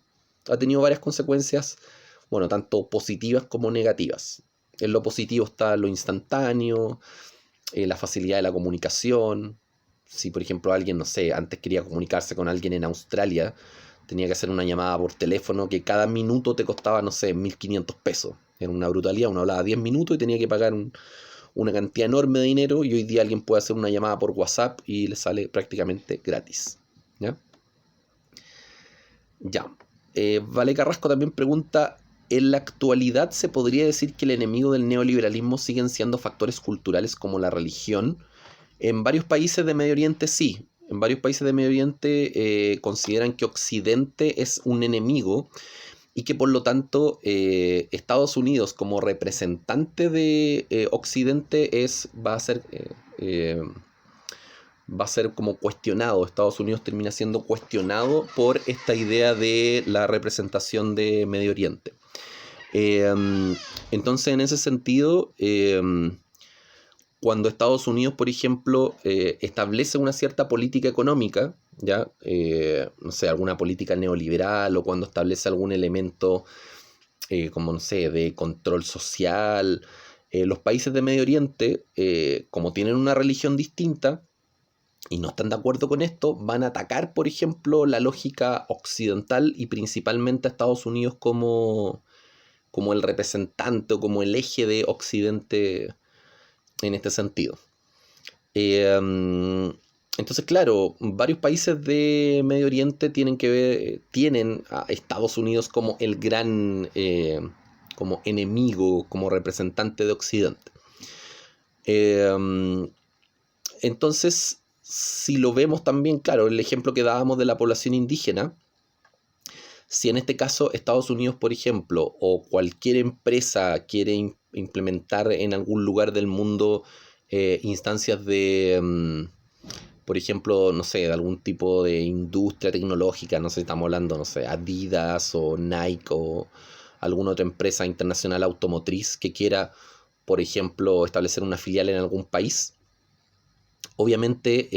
Speaker 1: ha tenido varias consecuencias, bueno, tanto positivas como negativas. En lo positivo está lo instantáneo, la facilidad de la comunicación. Si, por ejemplo, alguien, no sé, antes quería comunicarse con alguien en Australia, tenía que hacer una llamada por teléfono que cada minuto te costaba, no sé, 1.500 pesos. Era una brutalidad, uno hablaba 10 minutos y tenía que pagar una cantidad enorme de dinero, y hoy día alguien puede hacer una llamada por WhatsApp y le sale prácticamente gratis. ¿Ya? Ya. Vale Carrasco también pregunta, ¿en la actualidad se podría decir que el enemigo del neoliberalismo siguen siendo factores culturales como la religión? En varios países de Medio Oriente sí. En varios países de Medio Oriente consideran que Occidente es un enemigo y que por lo tanto Estados Unidos como representante de Occidente va a ser como cuestionado. Estados Unidos termina siendo cuestionado por esta idea de la representación de Medio Oriente. Eh, entonces, en ese sentido, cuando Estados Unidos, por ejemplo, establece una cierta política económica, ¿ya? No sé, alguna política neoliberal, o cuando establece algún elemento como, no sé, de control social, los países de Medio Oriente, como tienen una religión distinta y no están de acuerdo con esto, van a atacar, por ejemplo, la lógica occidental y principalmente a Estados Unidos como el representante o como el eje de Occidente en este sentido. Entonces, claro, varios países de Medio Oriente tienen a Estados Unidos como el gran, como enemigo, como representante de Occidente. Entonces, si lo vemos también, claro, el ejemplo que dábamos de la población indígena, si en este caso Estados Unidos, por ejemplo, o cualquier empresa quiere implementar en algún lugar del mundo instancias de, por ejemplo, no sé, de algún tipo de industria tecnológica, no sé, estamos hablando, no sé, Adidas o Nike o alguna otra empresa internacional automotriz que quiera, por ejemplo, establecer una filial en algún país, obviamente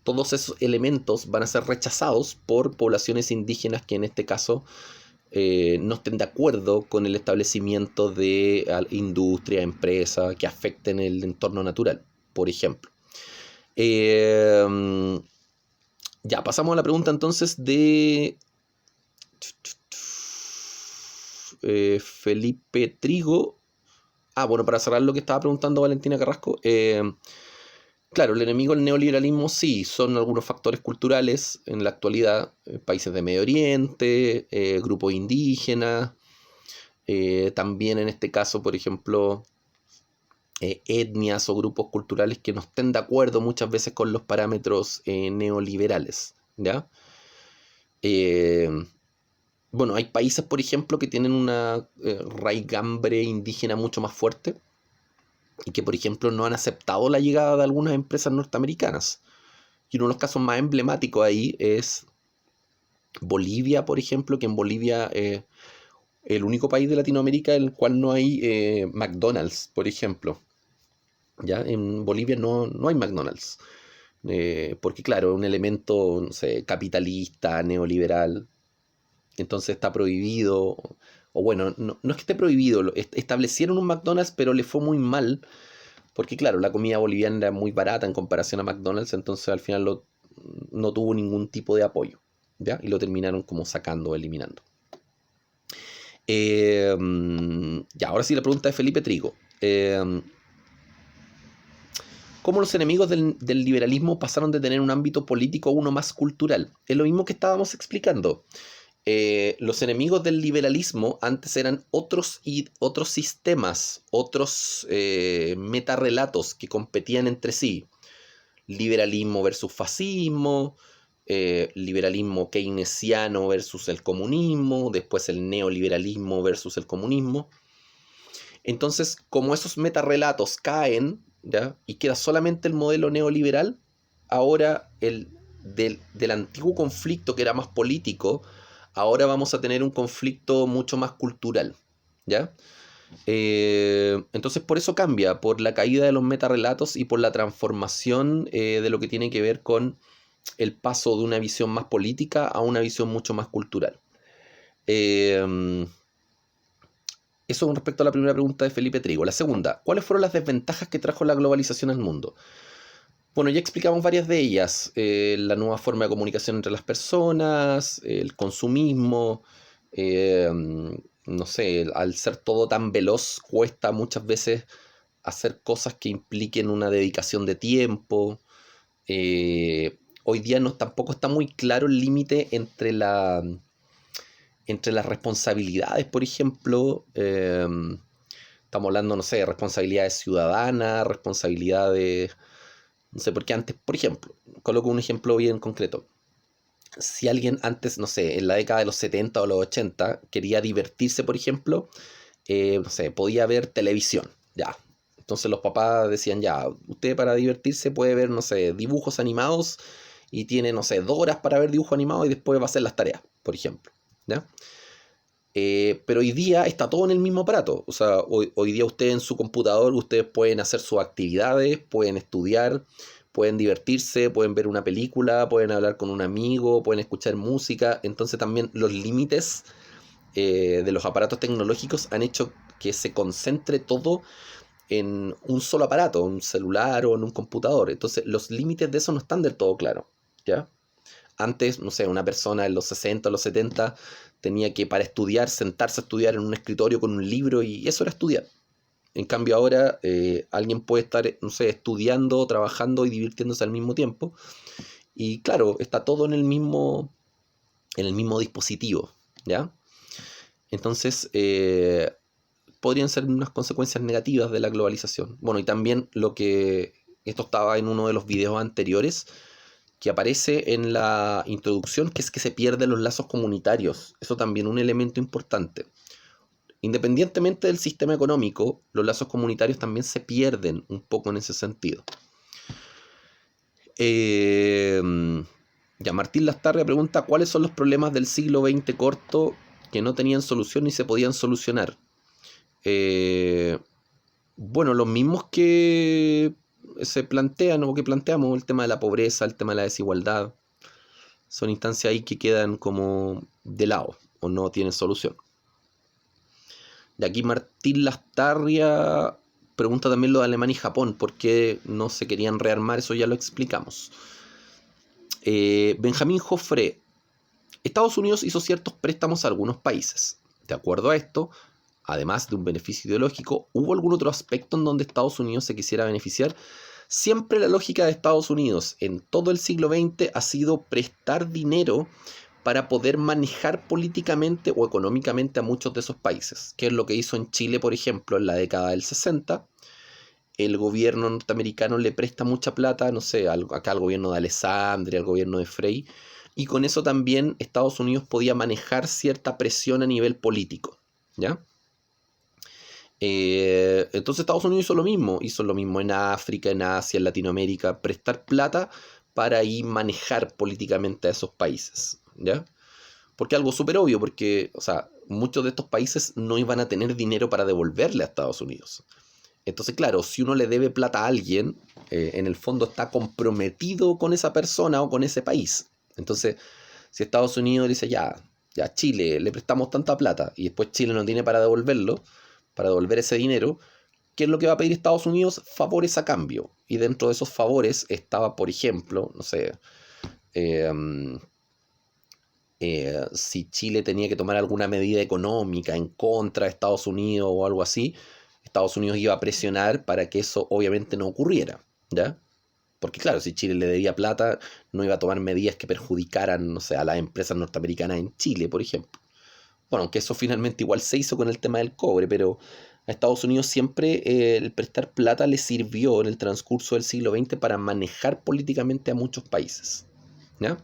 Speaker 1: todos esos elementos van a ser rechazados por poblaciones indígenas que en este caso no estén de acuerdo con el establecimiento de industria, empresa que afecten el entorno natural, por ejemplo. Ya, pasamos a la pregunta entonces de Felipe Trigo. Bueno, para cerrar lo que estaba preguntando Valentina Carrasco, Claro, el enemigo del neoliberalismo sí, son algunos factores culturales en la actualidad, países de Medio Oriente, grupos indígenas, también en este caso, por ejemplo, etnias o grupos culturales que no estén de acuerdo muchas veces con los parámetros neoliberales, ¿ya? Eh, bueno, hay países, por ejemplo, que tienen una raigambre indígena mucho más fuerte y que, por ejemplo, no han aceptado la llegada de algunas empresas norteamericanas. Y uno de los casos más emblemáticos ahí es Bolivia, por ejemplo, que en Bolivia el único país de Latinoamérica en el cual no hay McDonald's, por ejemplo. ¿Ya? En Bolivia no hay McDonald's. Porque claro, es un elemento, no sé, capitalista, neoliberal, entonces está prohibido, o bueno, no es que esté prohibido, establecieron un McDonald's, pero le fue muy mal, porque claro, la comida boliviana era muy barata en comparación a McDonald's, entonces al final no tuvo ningún tipo de apoyo, ¿ya? Y lo terminaron como sacando, eliminando. Ya, ahora sí la pregunta de Felipe Trigo. ¿Cómo los enemigos del liberalismo pasaron de tener un ámbito político a uno más cultural? Es lo mismo que estábamos explicando. Los enemigos del liberalismo antes eran otros sistemas, otros metarrelatos que competían entre sí. Liberalismo versus fascismo, liberalismo keynesiano versus el comunismo, después el neoliberalismo versus el comunismo. Entonces, como esos metarrelatos caen, ¿ya? Y queda solamente el modelo neoliberal, ahora del antiguo conflicto que era más político, ahora vamos a tener un conflicto mucho más cultural, ¿ya? Entonces por eso cambia, por la caída de los metarrelatos y por la transformación de lo que tiene que ver con el paso de una visión más política a una visión mucho más cultural. Eso con respecto a la primera pregunta de Felipe Trigo. La segunda, ¿cuáles fueron las desventajas que trajo la globalización al mundo? Bueno, ya explicamos varias de ellas. La nueva forma de comunicación entre las personas, el consumismo, eh, no sé, al ser todo tan veloz, cuesta muchas veces hacer cosas que impliquen una dedicación de tiempo. Hoy día tampoco está muy claro el límite entre las responsabilidades, por ejemplo. Estamos hablando, no sé, de responsabilidades ciudadanas, responsabilidades. No sé, porque antes, por ejemplo, coloco un ejemplo bien concreto. Si alguien antes, no sé, en la década de los 70 o los 80 quería divertirse, por ejemplo, no sé, podía ver televisión, ya. Entonces los papás decían, ya, usted para divertirse puede ver, no sé, dibujos animados y tiene, no sé, 2 horas para ver dibujos animados y después va a hacer las tareas, por ejemplo, ¿ya? Pero hoy día está todo en el mismo aparato. O sea, hoy día ustedes en su computador, ustedes pueden hacer sus actividades, pueden estudiar, pueden divertirse, pueden ver una película, pueden hablar con un amigo, pueden escuchar música. Entonces también los límites de los aparatos tecnológicos han hecho que se concentre todo en un solo aparato, un celular o en un computador. Entonces los límites de eso no están del todo claros, ¿ya? Antes, no sé, una persona en los 60 o los 70 tenía que para estudiar, sentarse a estudiar en un escritorio con un libro y eso era estudiar. En cambio ahora alguien puede estar, no sé, estudiando, trabajando y divirtiéndose al mismo tiempo. Y claro, está todo en el mismo dispositivo, ¿ya? Entonces, podrían ser unas consecuencias negativas de la globalización. Bueno, y también esto estaba en uno de los videos anteriores, que aparece en la introducción, que es que se pierden los lazos comunitarios. Eso también es un elemento importante. Independientemente del sistema económico, los lazos comunitarios también se pierden un poco en ese sentido. Ya Martín Lastarria pregunta, ¿cuáles son los problemas del siglo XX corto que no tenían solución ni se podían solucionar? Bueno, los mismos que se plantean o que planteamos, el tema de la pobreza, el tema de la desigualdad, son instancias ahí que quedan como de lado o no tienen solución. De aquí Martín Lastarria pregunta también lo de Alemania y Japón, por qué no se querían rearmar, eso ya lo explicamos. Benjamín Joffre, Estados Unidos hizo ciertos préstamos a algunos países. De acuerdo a esto, además de un beneficio ideológico, ¿hubo algún otro aspecto en donde Estados Unidos se quisiera beneficiar? Siempre la lógica de Estados Unidos en todo el siglo XX ha sido prestar dinero para poder manejar políticamente o económicamente a muchos de esos países, que es lo que hizo en Chile, por ejemplo, en la década del 60. El gobierno norteamericano le presta mucha plata, no sé, acá al gobierno de Alessandria, al gobierno de Frei, y con eso también Estados Unidos podía manejar cierta presión a nivel político, ¿ya? Entonces Estados Unidos hizo lo mismo en África, en Asia, en Latinoamérica, prestar plata para ir manejar políticamente a esos países, ¿ya? Porque algo súper obvio, porque, o sea, muchos de estos países no iban a tener dinero para devolverle a Estados Unidos. Entonces, claro, si uno le debe plata a alguien, en el fondo está comprometido con esa persona o con ese país. Entonces, si Estados Unidos dice, ya Chile, le prestamos tanta plata y después Chile no tiene para devolverlo, para devolver ese dinero, ¿qué es lo que va a pedir Estados Unidos? Favores a cambio. Y dentro de esos favores estaba, por ejemplo, no sé, si Chile tenía que tomar alguna medida económica en contra de Estados Unidos o algo así, Estados Unidos iba a presionar para que eso obviamente no ocurriera, ¿ya? Porque claro, si Chile le debía plata, no iba a tomar medidas que perjudicaran, no sé, a las empresas norteamericanas en Chile, por ejemplo. Bueno, aunque eso finalmente igual se hizo con el tema del cobre, pero a Estados Unidos siempre el prestar plata le sirvió en el transcurso del siglo XX para manejar políticamente a muchos países, ¿ya?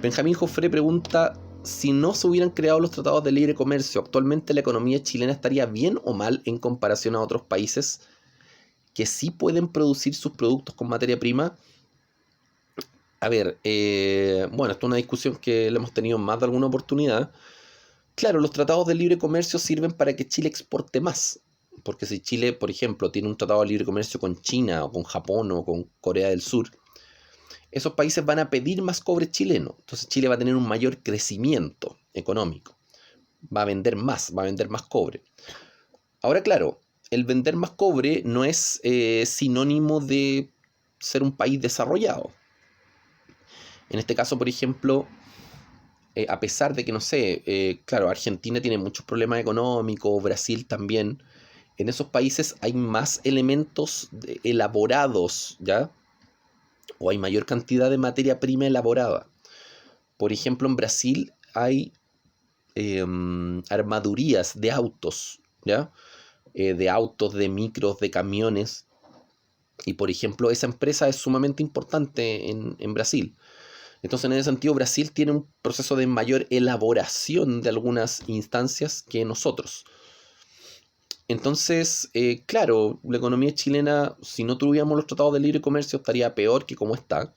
Speaker 1: Benjamín Joffre pregunta, si no se hubieran creado los tratados de libre comercio, ¿actualmente la economía chilena estaría bien o mal en comparación a otros países que sí pueden producir sus productos con materia prima? A ver, bueno, esto es una discusión que la hemos tenido en más de alguna oportunidad. Claro, los tratados de libre comercio sirven para que Chile exporte más. Porque si Chile, por ejemplo, tiene un tratado de libre comercio con China o con Japón o con Corea del Sur, esos países van a pedir más cobre chileno. Entonces Chile va a tener un mayor crecimiento económico. Va a vender más cobre. Ahora, claro, el vender más cobre no es sinónimo de ser un país desarrollado. En este caso, por ejemplo, a pesar de que, no sé, claro, Argentina tiene muchos problemas económicos, Brasil también, en esos países hay más elementos elaborados, ¿ya? O hay mayor cantidad de materia prima elaborada. Por ejemplo, en Brasil hay armadurías de autos, ¿ya? De autos, de micros, de camiones. Y por ejemplo, esa empresa es sumamente importante en Brasil. Entonces, en ese sentido, Brasil tiene un proceso de mayor elaboración de algunas instancias que nosotros. Entonces, claro, la economía chilena, si no tuviéramos los tratados de libre comercio, estaría peor que como está.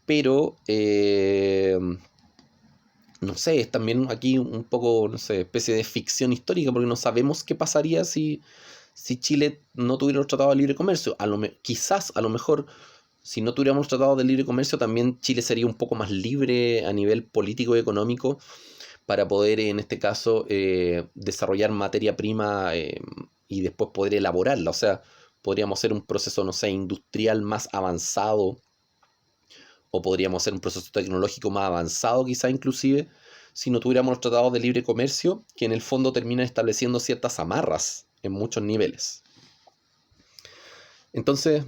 Speaker 1: Pero, no sé, es también aquí un poco, no sé, especie de ficción histórica, porque no sabemos qué pasaría si Chile no tuviera los tratados de libre comercio. Quizás, a lo mejor, si no tuviéramos los tratados de libre comercio, también Chile sería un poco más libre a nivel político y económico para poder, en este caso, desarrollar materia prima y después poder elaborarla. O sea, podríamos hacer un proceso, no sé, industrial más avanzado, o podríamos hacer un proceso tecnológico más avanzado, quizá inclusive, si no tuviéramos los tratados de libre comercio, que en el fondo terminan estableciendo ciertas amarras en muchos niveles. Entonces,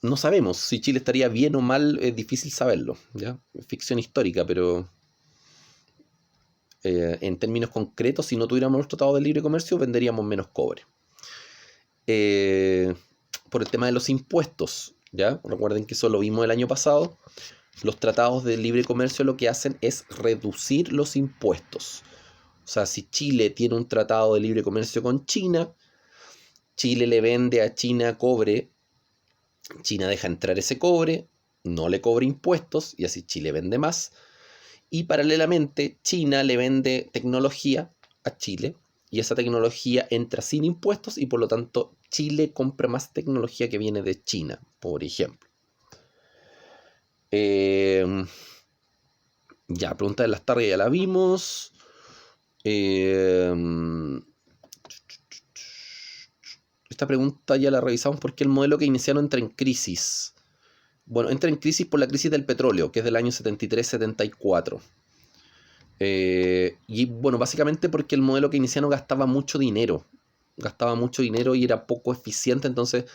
Speaker 1: no sabemos si Chile estaría bien o mal, es difícil saberlo, ¿ya? Es ficción histórica, pero en términos concretos, si no tuviéramos los tratados de libre comercio, venderíamos menos cobre. Por el tema de los impuestos, ¿ya? Recuerden que eso lo vimos el año pasado. Los tratados de libre comercio lo que hacen es reducir los impuestos. O sea, si Chile tiene un tratado de libre comercio con China, Chile le vende a China cobre, China deja entrar ese cobre, no le cobra impuestos y así Chile vende más. Y paralelamente China le vende tecnología a Chile y esa tecnología entra sin impuestos y por lo tanto Chile compra más tecnología que viene de China, por ejemplo. Ya, pregunta de las tardes ya la vimos. Esta pregunta ya la revisamos porque el modelo que iniciaron entra en crisis. Bueno, entra en crisis por la crisis del petróleo, que es del año 73-74. Y bueno, básicamente porque el modelo que iniciaron gastaba mucho dinero. gastaba mucho dinero y era poco eficiente, entonces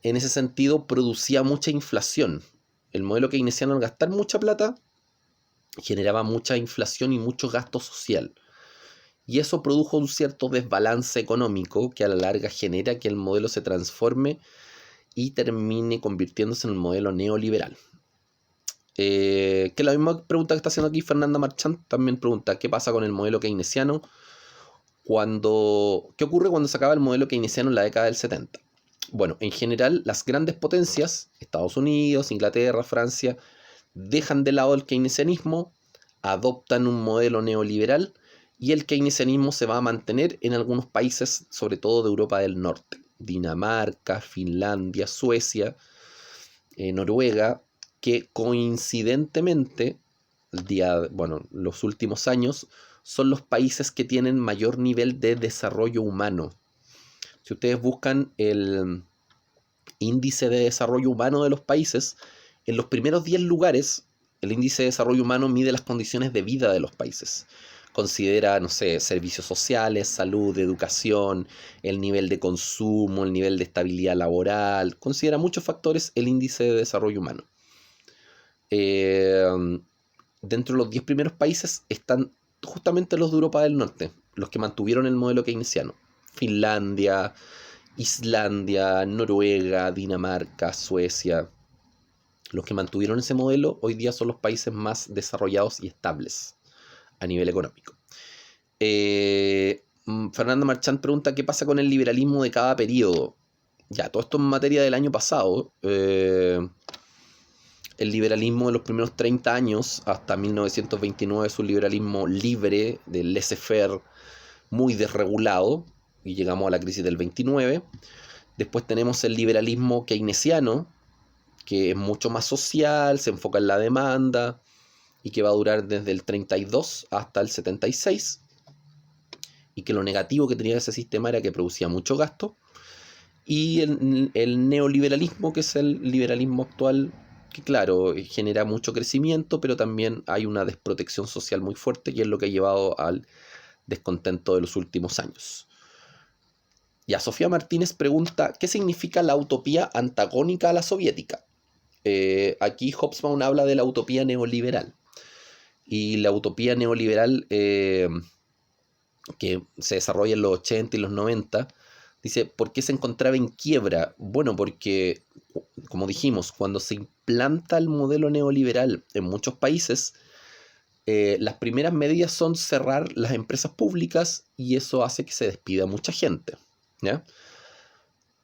Speaker 1: en ese sentido producía mucha inflación. El modelo keynesiano, al gastar mucha plata, generaba mucha inflación y mucho gasto social. Y eso produjo un cierto desbalance económico que a la larga genera que el modelo se transforme y termine convirtiéndose en un modelo neoliberal. Que la misma pregunta que está haciendo aquí Fernanda Marchand también pregunta, ¿qué pasa con el modelo keynesiano? ¿Qué ocurre cuando se acaba el modelo keynesiano en la década del 70? Bueno, en general las grandes potencias, Estados Unidos, Inglaterra, Francia, dejan de lado el keynesianismo, adoptan un modelo neoliberal y el keynesianismo se va a mantener en algunos países, sobre todo de Europa del Norte. Dinamarca, Finlandia, Suecia, Noruega, que coincidentemente, los últimos años, son los países que tienen mayor nivel de desarrollo humano. Si ustedes buscan el índice de desarrollo humano de los países, en los primeros 10 lugares, el índice de desarrollo humano mide las condiciones de vida de los países. Considera, no sé, servicios sociales, salud, educación, el nivel de consumo, el nivel de estabilidad laboral. Considera muchos factores el índice de desarrollo humano. Dentro de los 10 primeros países están justamente los de Europa del Norte, los que mantuvieron el modelo keynesiano. Finlandia, Islandia, Noruega, Dinamarca, Suecia. Los que mantuvieron ese modelo hoy día son los países más desarrollados y estables a nivel económico. Fernanda Marchand pregunta qué pasa con el liberalismo de cada periodo. Ya, todo esto en materia del año pasado. El liberalismo de los primeros 30 años hasta 1929 es un liberalismo libre, de laissez-faire, muy desregulado, y llegamos a la crisis del 29. Después tenemos el liberalismo keynesiano, que es mucho más social, se enfoca en la demanda y que va a durar desde el 32 hasta el 76, y que lo negativo que tenía ese sistema era que producía mucho gasto. Y el neoliberalismo, que es el liberalismo actual, que claro, genera mucho crecimiento, pero también hay una desprotección social muy fuerte, y es lo que ha llevado al descontento de los últimos años. Ya, Sofía Martínez pregunta, ¿qué significa la utopía antagónica a la soviética? Aquí Hobsbawm habla de la utopía neoliberal. Y la utopía neoliberal que se desarrolla en los 80 y los 90, dice, ¿por qué se encontraba en quiebra? Bueno, porque, como dijimos, cuando se implanta el modelo neoliberal en muchos países, las primeras medidas son cerrar las empresas públicas, y eso hace que se despida mucha gente, ¿ya?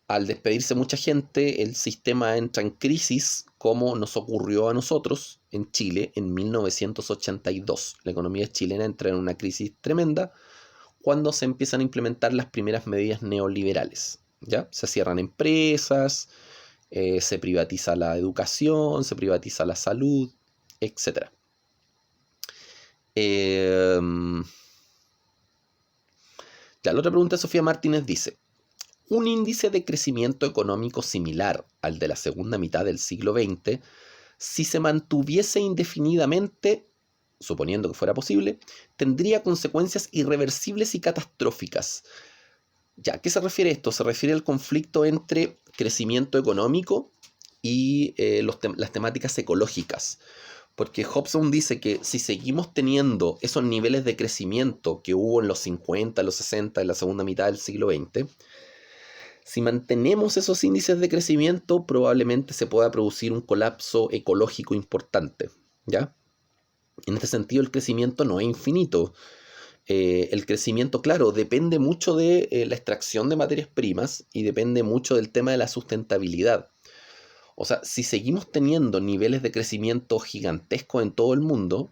Speaker 1: Al despedirse mucha gente, el sistema entra en crisis, como nos ocurrió a nosotros en Chile en 1982. La economía chilena entra en una crisis tremenda cuando se empiezan a implementar las primeras medidas neoliberales, ¿ya? Se cierran empresas, se privatiza la educación, se privatiza la salud, etc. La otra pregunta de Sofía Martínez dice, un índice de crecimiento económico similar al de la segunda mitad del siglo XX, si se mantuviese indefinidamente, suponiendo que fuera posible, tendría consecuencias irreversibles y catastróficas. Ya, ¿a qué se refiere esto? Se refiere al conflicto entre crecimiento económico y las temáticas ecológicas. Porque Hobson dice que si seguimos teniendo esos niveles de crecimiento que hubo en los 50, los 60, en la segunda mitad del siglo XX, si mantenemos esos índices de crecimiento, probablemente se pueda producir un colapso ecológico importante, ¿ya? En este sentido, el crecimiento no es infinito. El crecimiento, claro, depende mucho de la extracción de materias primas y depende mucho del tema de la sustentabilidad. O sea, si seguimos teniendo niveles de crecimiento gigantescos en todo el mundo,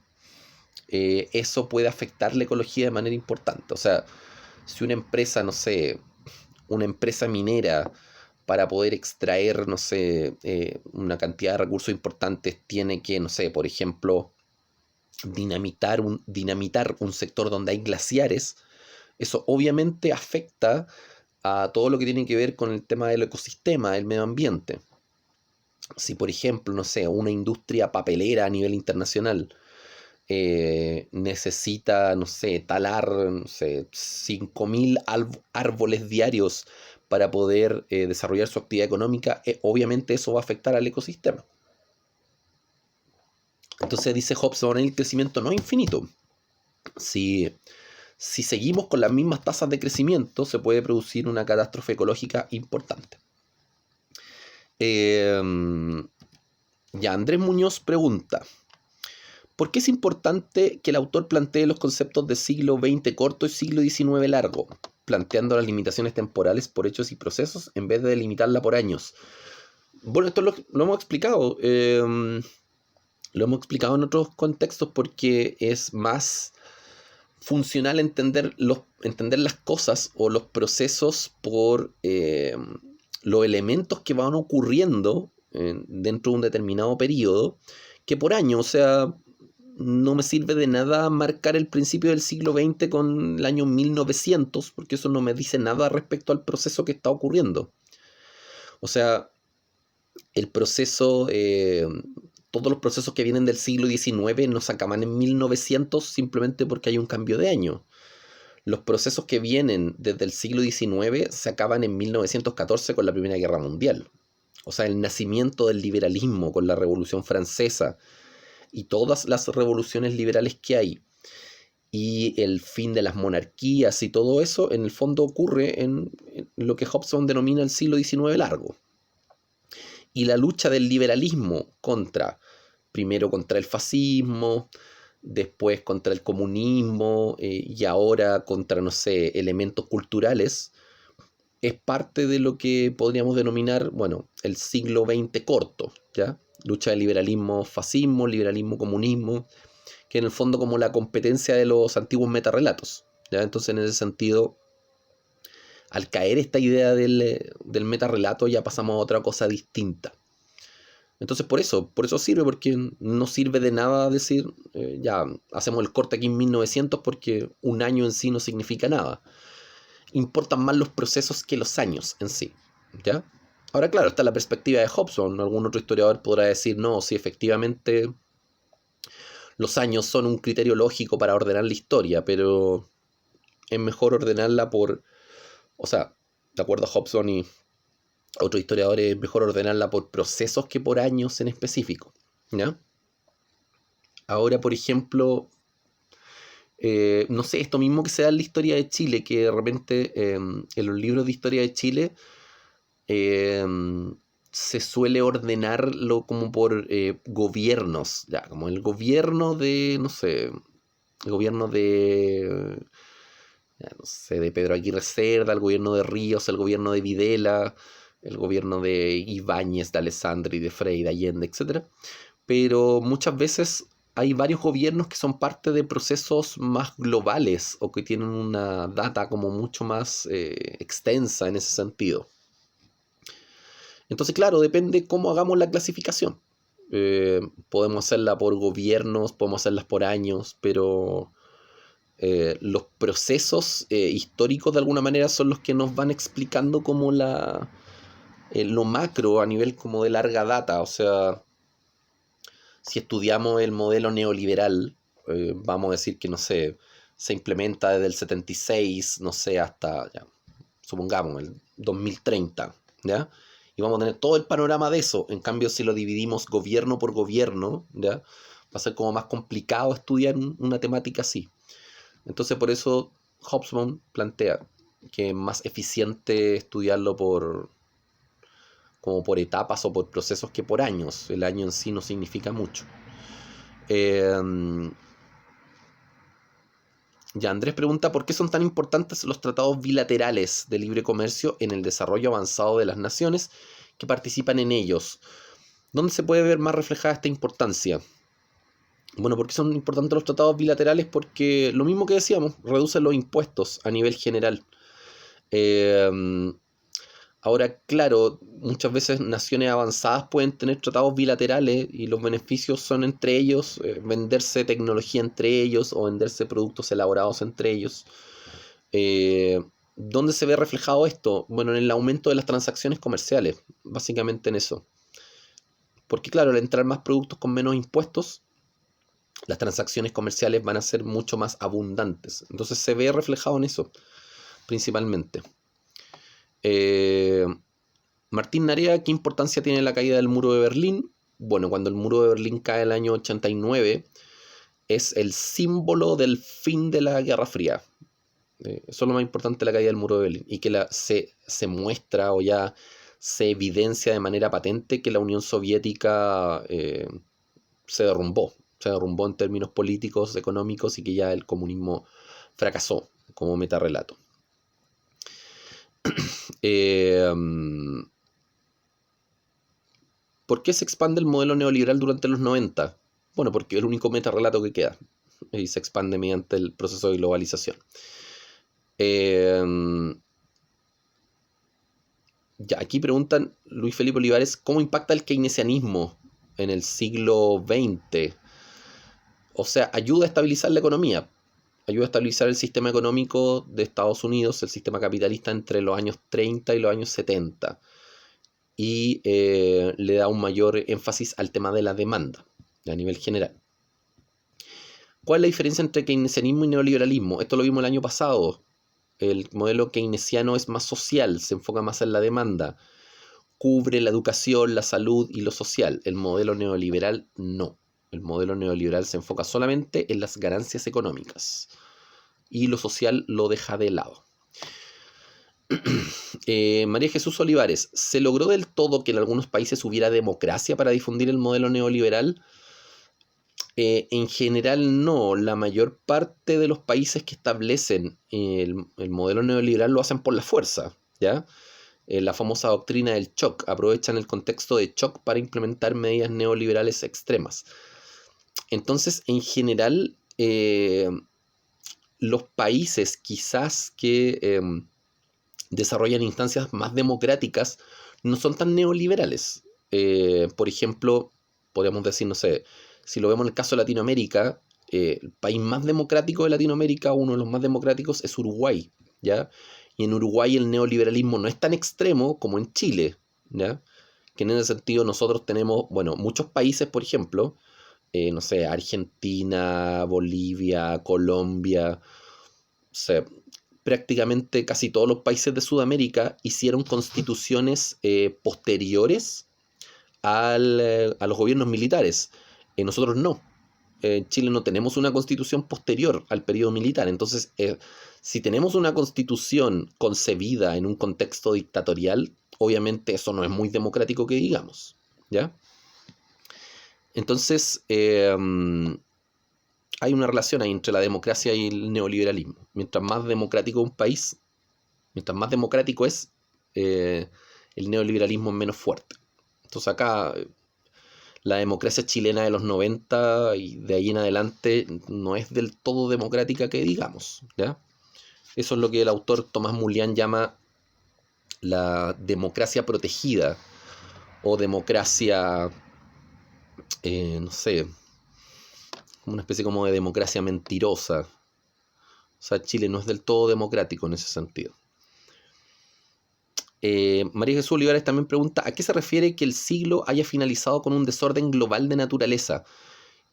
Speaker 1: eso puede afectar la ecología de manera importante. O sea, si una empresa, no sé, una empresa minera, para poder extraer, no sé, una cantidad de recursos importantes, tiene que, no sé, por ejemplo, dinamitar un sector donde hay glaciares, eso obviamente afecta a todo lo que tiene que ver con el tema del ecosistema, del medio ambiente. Si, por ejemplo, no sé, una industria papelera a nivel internacional necesita, no sé, talar, no sé, 5.000 árboles diarios para poder desarrollar su actividad económica, obviamente eso va a afectar al ecosistema. Entonces dice Hobson, el crecimiento no es infinito. Si seguimos con las mismas tasas de crecimiento, se puede producir una catástrofe ecológica importante. Ya Andrés Muñoz pregunta, ¿por qué es importante que el autor plantee los conceptos de siglo XX corto y siglo XIX largo, planteando las limitaciones temporales por hechos y procesos en vez de delimitarla por años? Bueno, esto lo hemos explicado. Lo hemos explicado en otros contextos porque es más funcional entender las cosas o los procesos por los elementos que van ocurriendo dentro de un determinado periodo que por año. O sea, no me sirve de nada marcar el principio del siglo XX con el año 1900 porque eso no me dice nada respecto al proceso que está ocurriendo. O sea, el proceso, todos los procesos que vienen del siglo XIX no se acaban en 1900 simplemente porque hay un cambio de año. Los procesos que vienen desde el siglo XIX se acaban en 1914 con la Primera Guerra Mundial. O sea, el nacimiento del liberalismo con la Revolución Francesa y todas las revoluciones liberales que hay y el fin de las monarquías y todo eso, en el fondo ocurre en lo que Hobson denomina el siglo XIX largo. Y la lucha del liberalismo primero contra el fascismo, después contra el comunismo y ahora contra, no sé, elementos culturales, es parte de lo que podríamos denominar, bueno, el siglo XX corto, ¿ya? Lucha del liberalismo, fascismo, liberalismo, comunismo, que en el fondo como la competencia de los antiguos metarrelatos, ¿ya? Entonces en ese sentido, al caer esta idea del metarrelato ya pasamos a otra cosa distinta. Entonces por eso sirve, porque no sirve de nada decir, ya hacemos el corte aquí en 1900 porque un año en sí no significa nada. Importan más los procesos que los años en sí, ¿ya? Ahora claro, está la perspectiva de Hobson. Algún otro historiador podrá decir, no, si efectivamente los años son un criterio lógico para ordenar la historia, pero es mejor ordenarla o sea, de acuerdo a Hobson y otros historiadores, es mejor ordenarla por procesos que por años en específico, ¿ya? Ahora, por ejemplo, no sé, esto mismo que se da en la historia de Chile, que de repente en los libros de historia de Chile se suele ordenarlo como por gobiernos, ya, como el gobierno de, no sé, el gobierno de, ya, no sé, de Pedro Aguirre Cerda, el gobierno de Ríos, el gobierno de Videla, el gobierno de Ibáñez, de Alessandri, de Frei, de Allende, etc. Pero muchas veces hay varios gobiernos que son parte de procesos más globales o que tienen una data como mucho más extensa en ese sentido. Entonces, claro, depende cómo hagamos la clasificación. Podemos hacerla por gobiernos, podemos hacerlas por años, pero los procesos históricos de alguna manera son los que nos van explicando como lo macro a nivel como de larga data. O sea, si estudiamos el modelo neoliberal, vamos a decir que, no sé, se implementa desde el 76, no sé, hasta, ya, supongamos, el 2030, ¿ya? Y vamos a tener todo el panorama de eso. En cambio, si lo dividimos gobierno por gobierno, ¿ya? Va a ser como más complicado estudiar una temática así. Entonces, por eso Hobsbawm plantea que es más eficiente estudiarlo como por etapas o por procesos que por años. El año en sí no significa mucho. Ya Andrés pregunta por qué son tan importantes los tratados bilaterales de libre comercio en el desarrollo avanzado de las naciones que participan en ellos. ¿Dónde se puede ver más reflejada esta importancia? Bueno, ¿por qué son importantes los tratados bilaterales? Porque lo mismo que decíamos, reducen los impuestos a nivel general. Ahora, claro, muchas veces naciones avanzadas pueden tener tratados bilaterales y los beneficios son entre ellos, venderse tecnología entre ellos o venderse productos elaborados entre ellos. ¿Dónde se ve reflejado esto? Bueno, en el aumento de las transacciones comerciales, básicamente en eso. Porque claro, al entrar más productos con menos impuestos, las transacciones comerciales van a ser mucho más abundantes. Entonces se ve reflejado en eso, principalmente. Martín Narea, ¿qué importancia tiene la caída del muro de Berlín? Bueno, cuando el muro de Berlín cae en el año 89, es el símbolo del fin de la Guerra Fría. Eso es lo más importante de la caída del muro de Berlín. Y que se muestra o ya se evidencia de manera patente que la Unión Soviética se derrumbó. Se derrumbó en términos políticos, económicos, y que ya el comunismo fracasó como metarrelato. ¿Por qué se expande el modelo neoliberal durante los 90? Bueno, porque es el único metarrelato que queda y se expande mediante el proceso de globalización. Ya, aquí preguntan Luis Felipe Olivares, ¿cómo impacta el keynesianismo en el siglo XX? O sea, ayuda a estabilizar la economía, ayuda a estabilizar el sistema económico de Estados Unidos, el sistema capitalista entre los años 30 y los años 70. Y le da un mayor énfasis al tema de la demanda a nivel general. ¿Cuál es la diferencia entre keynesianismo y neoliberalismo? Esto lo vimos el año pasado. El modelo keynesiano es más social, se enfoca más en la demanda, cubre la educación, la salud y lo social. El modelo neoliberal no. El modelo neoliberal se enfoca solamente en las ganancias económicas y lo social lo deja de lado. María Jesús Olivares, ¿se logró del todo que en algunos países hubiera democracia para difundir el modelo neoliberal? En general no. La mayor parte de los países que establecen el modelo neoliberal lo hacen por la fuerza, ¿ya? La famosa doctrina del shock, aprovechan el contexto de shock para implementar medidas neoliberales extremas. Entonces, en general, los países quizás que desarrollan instancias más democráticas no son tan neoliberales. Por ejemplo, podríamos decir, no sé, si lo vemos en el caso de Latinoamérica, el país más democrático de Latinoamérica, uno de los más democráticos, es Uruguay, ¿ya? Y en Uruguay el neoliberalismo no es tan extremo como en Chile, ¿ya? Que en ese sentido nosotros tenemos, bueno, muchos países, por ejemplo, no sé, Argentina, Bolivia, Colombia, o sea, prácticamente casi todos los países de Sudamérica hicieron constituciones posteriores a los gobiernos militares. Nosotros no. En Chile no tenemos una constitución posterior al periodo militar. Entonces, si tenemos una constitución concebida en un contexto dictatorial, obviamente eso no es muy democrático que digamos, ¿ya? Entonces, hay una relación ahí entre la democracia y el neoliberalismo. Mientras más democrático un país, mientras más democrático es, el neoliberalismo es menos fuerte. Entonces acá la democracia chilena de los 90 y de ahí en adelante no es del todo democrática que digamos, ¿ya? Eso es lo que el autor Tomás Mulián llama la democracia protegida o democracia, no sé, una especie como de democracia mentirosa. O sea, Chile no es del todo democrático en ese sentido. María Jesús Olivares también pregunta, ¿a qué se refiere que el siglo haya finalizado con un desorden global de naturaleza?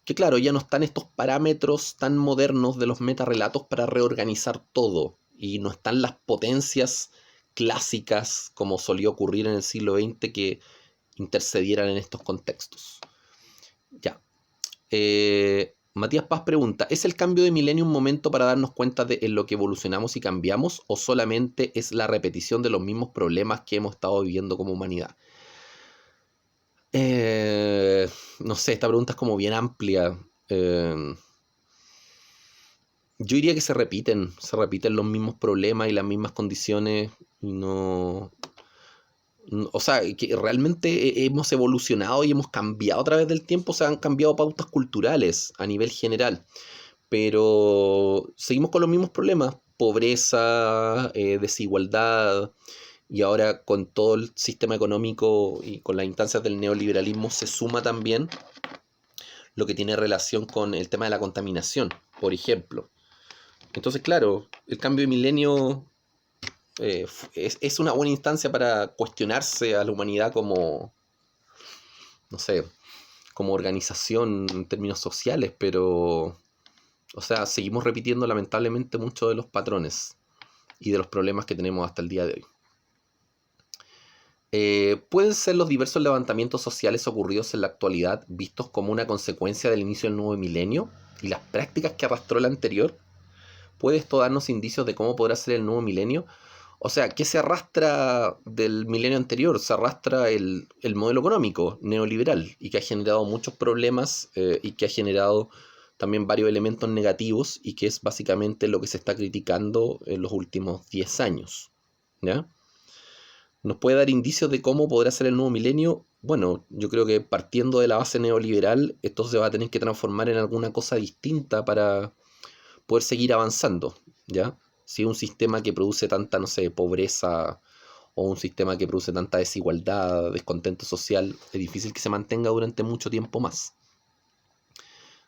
Speaker 1: Que claro, ya no están estos parámetros tan modernos de los metarrelatos para reorganizar todo, y no están las potencias clásicas como solía ocurrir en el siglo XX que intercedieran en estos contextos. Ya. Matías Paz pregunta, ¿es el cambio de milenio un momento para darnos cuenta de en lo que evolucionamos y cambiamos o solamente es la repetición de los mismos problemas que hemos estado viviendo como humanidad? No sé, esta pregunta es como bien amplia. Yo diría que se repiten los mismos problemas y las mismas condiciones y no... O sea, que realmente hemos evolucionado y hemos cambiado a través del tiempo, se han cambiado pautas culturales a nivel general, pero seguimos con los mismos problemas, pobreza, desigualdad, y ahora con todo el sistema económico y con las instancias del neoliberalismo se suma también lo que tiene relación con el tema de la contaminación, por ejemplo. Entonces, claro, el cambio de milenio es una buena instancia para cuestionarse a la humanidad como, no sé, como organización en términos sociales, pero, o sea, seguimos repitiendo lamentablemente muchos de los patrones y de los problemas que tenemos hasta el día de hoy. ¿Pueden ser los diversos levantamientos sociales ocurridos en la actualidad vistos como una consecuencia del inicio del nuevo milenio y las prácticas que arrastró el anterior? ¿Puede esto darnos indicios de cómo podrá ser el nuevo milenio? O sea, ¿qué se arrastra del milenio anterior? Se arrastra el modelo económico neoliberal y que ha generado muchos problemas y que ha generado también varios elementos negativos y que es básicamente lo que se está criticando en los últimos 10 años. ¿Ya? ¿Nos puede dar indicios de cómo podrá ser el nuevo milenio? Bueno, yo creo que partiendo de la base neoliberal, esto se va a tener que transformar en alguna cosa distinta para poder seguir avanzando, ¿ya? Si un sistema que produce tanta, no sé, pobreza o un sistema que produce tanta desigualdad, descontento social, es difícil que se mantenga durante mucho tiempo más.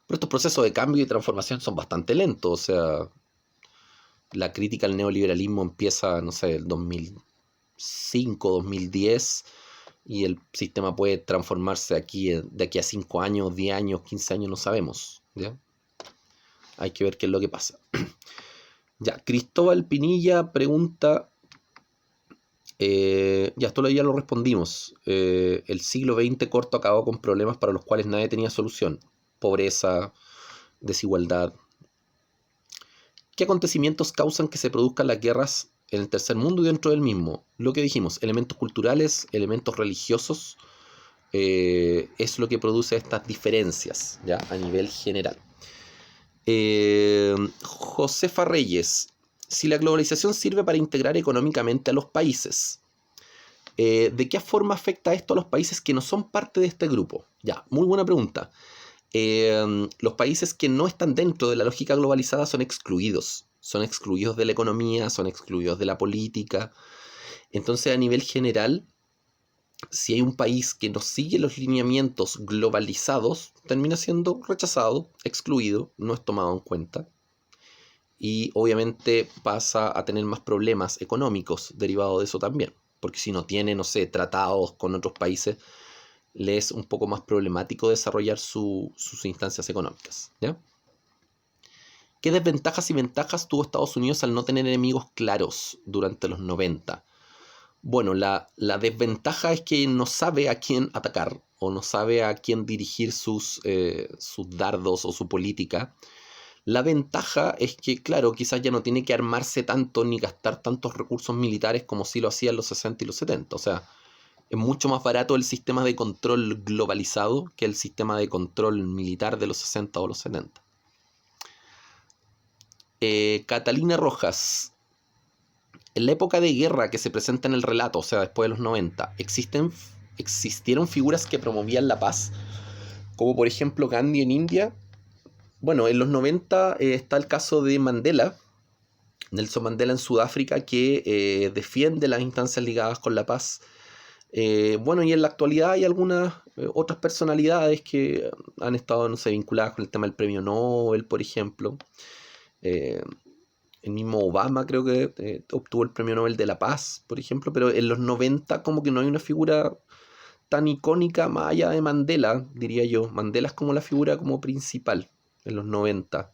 Speaker 1: Pero estos procesos de cambio y transformación son bastante lentos, o sea, la crítica al neoliberalismo empieza, no sé, el 2005, 2010, y el sistema puede transformarse de aquí a 5 años, 10 años, 15 años, no sabemos, ¿ya? Hay que ver qué es lo que pasa. Ya, Cristóbal Pinilla pregunta, ya esto ya lo respondimos, el siglo XX corto acabó con problemas para los cuales nadie tenía solución, pobreza, desigualdad. ¿Qué acontecimientos causan que se produzcan las guerras en el tercer mundo y dentro del mismo? Lo que dijimos, elementos culturales, elementos religiosos, es lo que produce estas diferencias, ¿ya? A nivel general. Josefa Reyes, si la globalización sirve para integrar económicamente a los países, ¿de qué forma afecta esto a los países que no son parte de este grupo? Ya, muy buena pregunta. Los países que no están dentro de la lógica globalizada son excluidos de la economía, son excluidos de la política. Entonces, a nivel general, si hay un país que no sigue los lineamientos globalizados, termina siendo rechazado, excluido, no es tomado en cuenta. Y obviamente pasa a tener más problemas económicos derivados de eso también. Porque si no tiene, no sé, tratados con otros países, le es un poco más problemático desarrollar sus instancias económicas, ¿ya? ¿Qué desventajas y ventajas tuvo Estados Unidos al no tener enemigos claros durante los 90? Bueno, la desventaja es que no sabe a quién atacar o no sabe a quién dirigir sus dardos o su política. La ventaja es que, claro, quizás ya no tiene que armarse tanto ni gastar tantos recursos militares como sí lo hacía en los 60 y los 70. O sea, es mucho más barato el sistema de control globalizado que el sistema de control militar de los 60 o los 70. Catalina Rojas. En la época de guerra que se presenta en el relato, o sea, después de los 90, ¿existieron figuras que promovían la paz? Como por ejemplo Gandhi en India. Bueno, en los 90 está el caso de Mandela, Nelson Mandela en Sudáfrica, que defiende las instancias ligadas con la paz. Bueno, y en la actualidad hay algunas otras personalidades que han estado, no sé, vinculadas con el tema del premio Nobel, por ejemplo. El mismo Obama creo que obtuvo el premio Nobel de la Paz, por ejemplo, pero en los 90 como que no hay una figura tan icónica más allá de Mandela, diría yo. Mandela es como la figura como principal en los 90.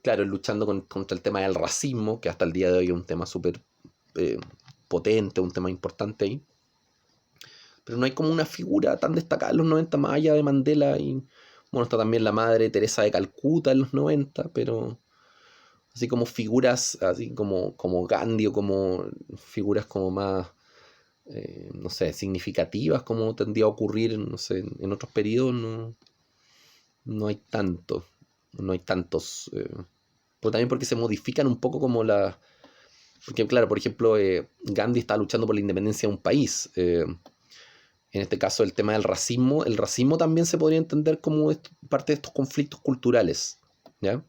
Speaker 1: Claro, luchando contra el tema del racismo, que hasta el día de hoy es un tema súper potente, un tema importante ahí. Pero no hay como una figura tan destacada en los 90 más allá de Mandela. Y bueno, está también la madre Teresa de Calcuta en los 90, pero así como figuras, así como Gandhi o como figuras como más, no sé, significativas, como tendría a ocurrir, no sé, en otros periodos, no hay tanto, no hay tantos, pero también porque se modifican un poco como porque claro, por ejemplo, Gandhi está luchando por la independencia de un país, en este caso el tema del racismo, el racismo también se podría entender como parte de estos conflictos culturales, ¿ya?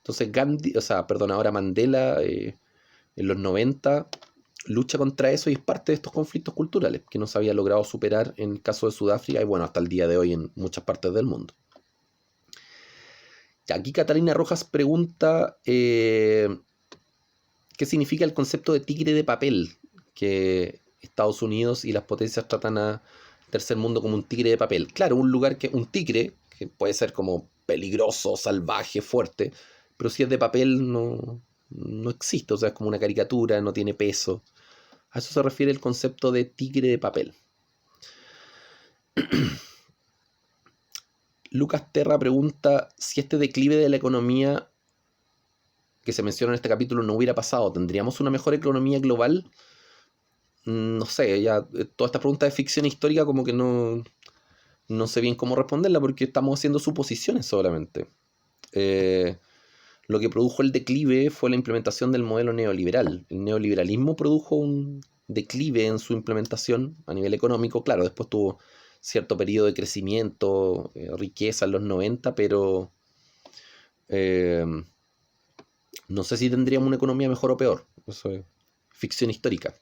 Speaker 1: Entonces ahora Mandela en los 90 lucha contra eso y es parte de estos conflictos culturales que no se había logrado superar en el caso de Sudáfrica y bueno, hasta el día de hoy en muchas partes del mundo. Aquí Catalina Rojas pregunta ¿qué significa el concepto de tigre de papel que Estados Unidos y las potencias tratan a tercer mundo como un tigre de papel. Claro, un lugar un tigre, que puede ser como peligroso, salvaje, fuerte, pero si es de papel no existe, o sea, es como una caricatura, no tiene peso. A eso se refiere el concepto de tigre de papel. Lucas Terra pregunta si este declive de la economía que se menciona en este capítulo no hubiera pasado, ¿tendríamos una mejor economía global? No sé, ya toda esta pregunta de ficción histórica como que no sé bien cómo responderla porque estamos haciendo suposiciones solamente. Lo que produjo el declive fue la implementación del modelo neoliberal. El neoliberalismo produjo un declive en su implementación a nivel económico. Claro, después tuvo cierto periodo de crecimiento, riqueza en los 90, pero eh, no sé si tendríamos una economía mejor o peor. Eso es ficción histórica.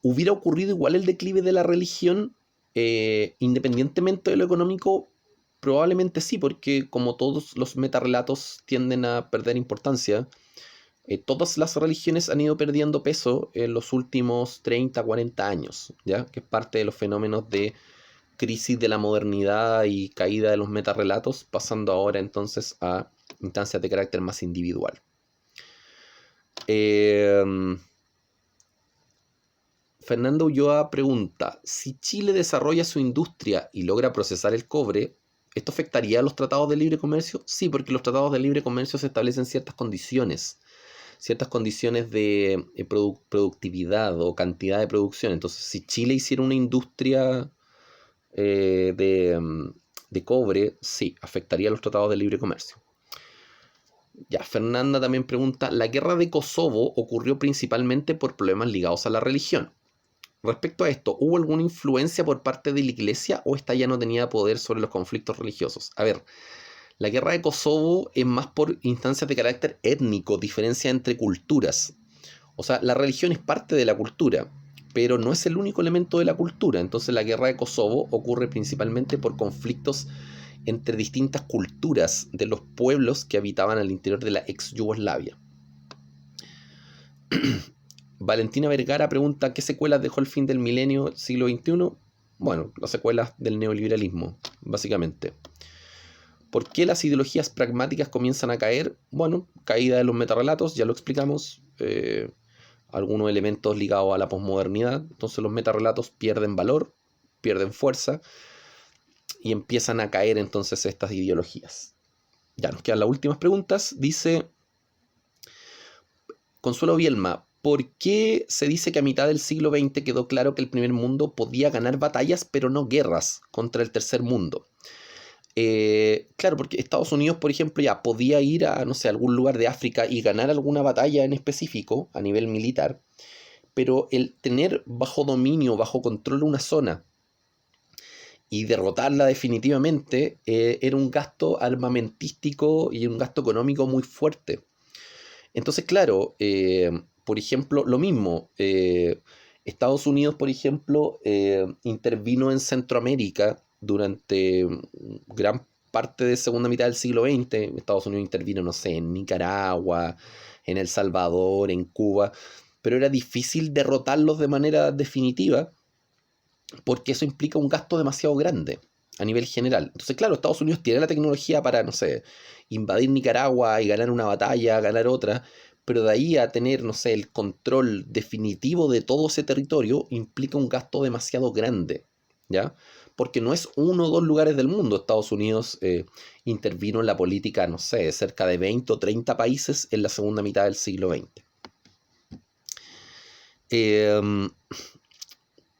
Speaker 1: ¿Hubiera ocurrido igual el declive de la religión independientemente de lo económico? Probablemente sí, porque como todos los metarrelatos tienden a perder importancia, todas las religiones han ido perdiendo peso en los últimos 30, 40 años, ¿ya? Que es parte de los fenómenos de crisis de la modernidad y caída de los metarrelatos, pasando ahora entonces a instancias de carácter más individual. Fernando Ulloa pregunta, si Chile desarrolla su industria y logra procesar el cobre, ¿esto afectaría a los tratados de libre comercio? Sí, porque los tratados de libre comercio se establecen ciertas condiciones de productividad o cantidad de producción. Entonces, si Chile hiciera una industria de cobre, sí, afectaría a los tratados de libre comercio. Ya, Fernanda también pregunta, ¿la guerra de Kosovo ocurrió principalmente por problemas ligados a la religión? Respecto a esto, ¿hubo alguna influencia por parte de la Iglesia o esta ya no tenía poder sobre los conflictos religiosos? A ver, la guerra de Kosovo es más por instancias de carácter étnico, diferencia entre culturas. O sea, la religión es parte de la cultura, pero no es el único elemento de la cultura. Entonces la guerra de Kosovo ocurre principalmente por conflictos entre distintas culturas de los pueblos que habitaban al interior de la ex Yugoslavia. Valentina Vergara pregunta, ¿qué secuelas dejó el fin del milenio siglo XXI? Bueno, las secuelas del neoliberalismo, básicamente. ¿Por qué las ideologías pragmáticas comienzan a caer? Bueno, caída de los metarrelatos, ya lo explicamos. Algunos elementos ligados a la posmodernidad. Entonces los metarrelatos pierden valor, pierden fuerza y empiezan a caer entonces estas ideologías. Ya nos quedan las últimas preguntas. Dice Consuelo Bielma, ¿por qué se dice que a mitad del siglo XX quedó claro que el primer mundo podía ganar batallas pero no guerras contra el tercer mundo? Claro, porque Estados Unidos, por ejemplo, ya podía ir a, no sé, algún lugar de África y ganar alguna batalla en específico a nivel militar, pero el tener bajo dominio, bajo control una zona y derrotarla definitivamente era un gasto armamentístico y un gasto económico muy fuerte. Entonces, claro, por ejemplo, lo mismo, Estados Unidos, por ejemplo, intervino en Centroamérica durante gran parte de segunda mitad del siglo XX. Estados Unidos intervino, no sé, en Nicaragua, en El Salvador, en Cuba, pero era difícil derrotarlos de manera definitiva porque eso implica un gasto demasiado grande a nivel general. Entonces, claro, Estados Unidos tiene la tecnología para, no sé, invadir Nicaragua y ganar una batalla, ganar otra, pero de ahí a tener, no sé, el control definitivo de todo ese territorio implica un gasto demasiado grande, ¿ya? Porque no es uno o dos lugares del mundo. Estados Unidos intervino en la política, no sé, cerca de 20 o 30 países en la segunda mitad del siglo XX.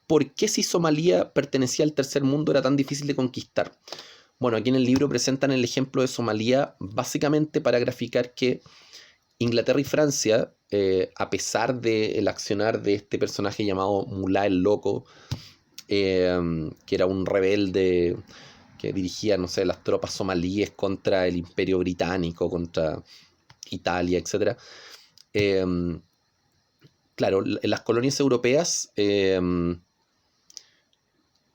Speaker 1: ¿Por qué si Somalia pertenecía al tercer mundo era tan difícil de conquistar? Bueno, aquí en el libro presentan el ejemplo de Somalia básicamente para graficar que Inglaterra y Francia, a pesar del accionar de este personaje llamado Mullah el Loco, que era un rebelde que dirigía, no sé, las tropas somalíes contra el Imperio Británico, contra Italia, etc. Claro, las colonias europeas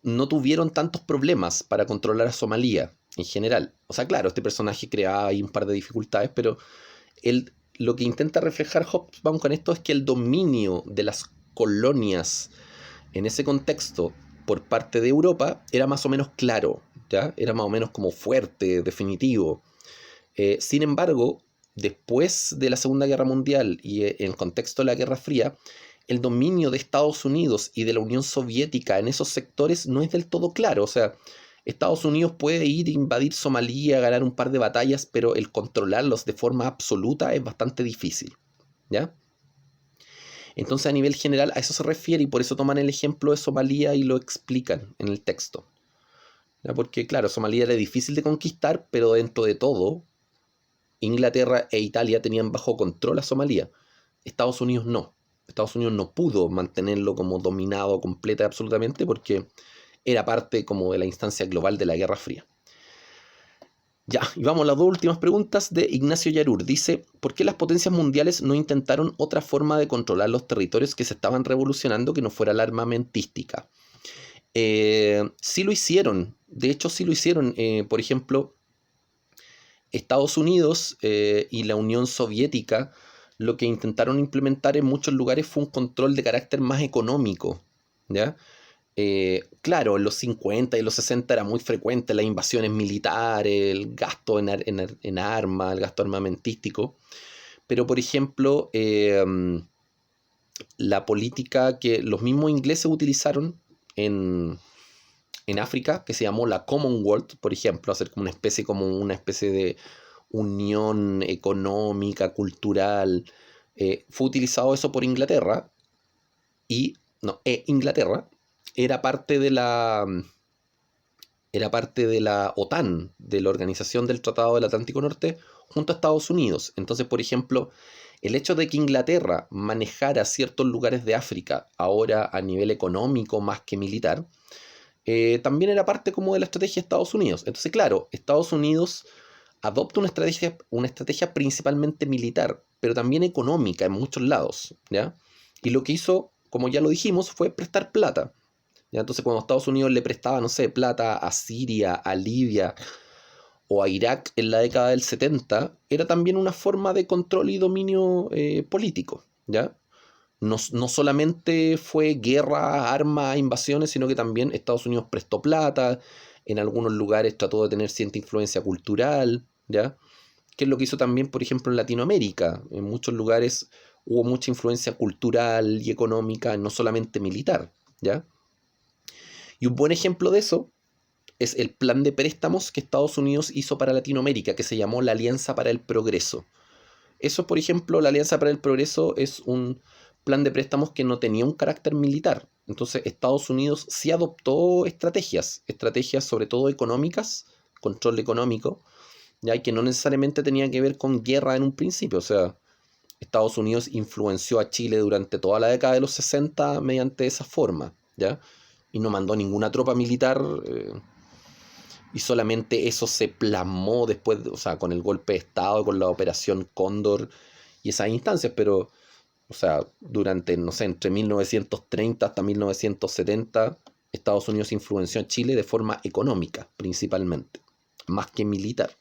Speaker 1: no tuvieron tantos problemas para controlar a Somalia en general. O sea, claro, este personaje creaba ahí un par de dificultades, pero lo que intenta reflejar Hobsbawm con esto es que el dominio de las colonias en ese contexto por parte de Europa era más o menos claro, ¿ya? Era más o menos como fuerte, definitivo. Sin embargo, después de la Segunda Guerra Mundial y en el contexto de la Guerra Fría, el dominio de Estados Unidos y de la Unión Soviética en esos sectores no es del todo claro. O sea, Estados Unidos puede ir a invadir Somalia, ganar un par de batallas, pero el controlarlos de forma absoluta es bastante difícil, ¿ya? Entonces, a nivel general, a eso se refiere y por eso toman el ejemplo de Somalia y lo explican en el texto, ¿ya? Porque, claro, Somalia era difícil de conquistar, pero dentro de todo, Inglaterra e Italia tenían bajo control a Somalia. Estados Unidos no. Estados Unidos no pudo mantenerlo como dominado completa y absolutamente porque era parte como de la instancia global de la Guerra Fría. Ya, y vamos a las dos últimas preguntas de Ignacio Yarur. Dice, ¿por qué las potencias mundiales no intentaron otra forma de controlar los territorios que se estaban revolucionando que no fuera la armamentística? Sí lo hicieron, de hecho sí lo hicieron. Por ejemplo, Estados Unidos y la Unión Soviética lo que intentaron implementar en muchos lugares fue un control de carácter más económico, ¿ya? Claro, en los 50 y los 60 era muy frecuente las invasiones militares, el gasto en armas, el gasto armamentístico, pero por ejemplo, la política que los mismos ingleses utilizaron en África, que se llamó la Commonwealth, por ejemplo, hacer como una especie de unión económica, cultural, fue utilizado eso por Inglaterra, y no, Inglaterra era parte de la OTAN, de la Organización del Tratado del Atlántico Norte, junto a Estados Unidos. Entonces, por ejemplo, el hecho de que Inglaterra manejara ciertos lugares de África, ahora a nivel económico más que militar, también era parte como de la estrategia de Estados Unidos. Entonces, claro, Estados Unidos adopta una estrategia principalmente militar, pero también económica en muchos lados, ¿ya? Y lo que hizo, como ya lo dijimos, fue prestar plata. ¿Ya? Entonces, cuando Estados Unidos le prestaba, no sé, plata a Siria, a Libia o a Irak en la década del 70, era también una forma de control y dominio político, ¿ya? No solamente fue guerra, armas, invasiones, sino que también Estados Unidos prestó plata, en algunos lugares trató de tener cierta influencia cultural, ¿ya? Que es lo que hizo también, por ejemplo, en Latinoamérica. En muchos lugares hubo mucha influencia cultural y económica, no solamente militar, ¿ya? Y un buen ejemplo de eso es el plan de préstamos que Estados Unidos hizo para Latinoamérica, que se llamó la Alianza para el Progreso. Eso, por ejemplo, la Alianza para el Progreso es un plan de préstamos que no tenía un carácter militar. Entonces, Estados Unidos sí adoptó estrategias sobre todo económicas, control económico, ya que no necesariamente tenía que ver con guerra en un principio. O sea, Estados Unidos influenció a Chile durante toda la década de los 60 mediante esa forma, ¿ya? Y no mandó ninguna tropa militar, y solamente eso se plasmó después, o sea, con el golpe de Estado, con la operación Cóndor y esas instancias, pero, o sea, durante, no sé, entre 1930 hasta 1970, Estados Unidos influenció a Chile de forma económica, principalmente, más que militar.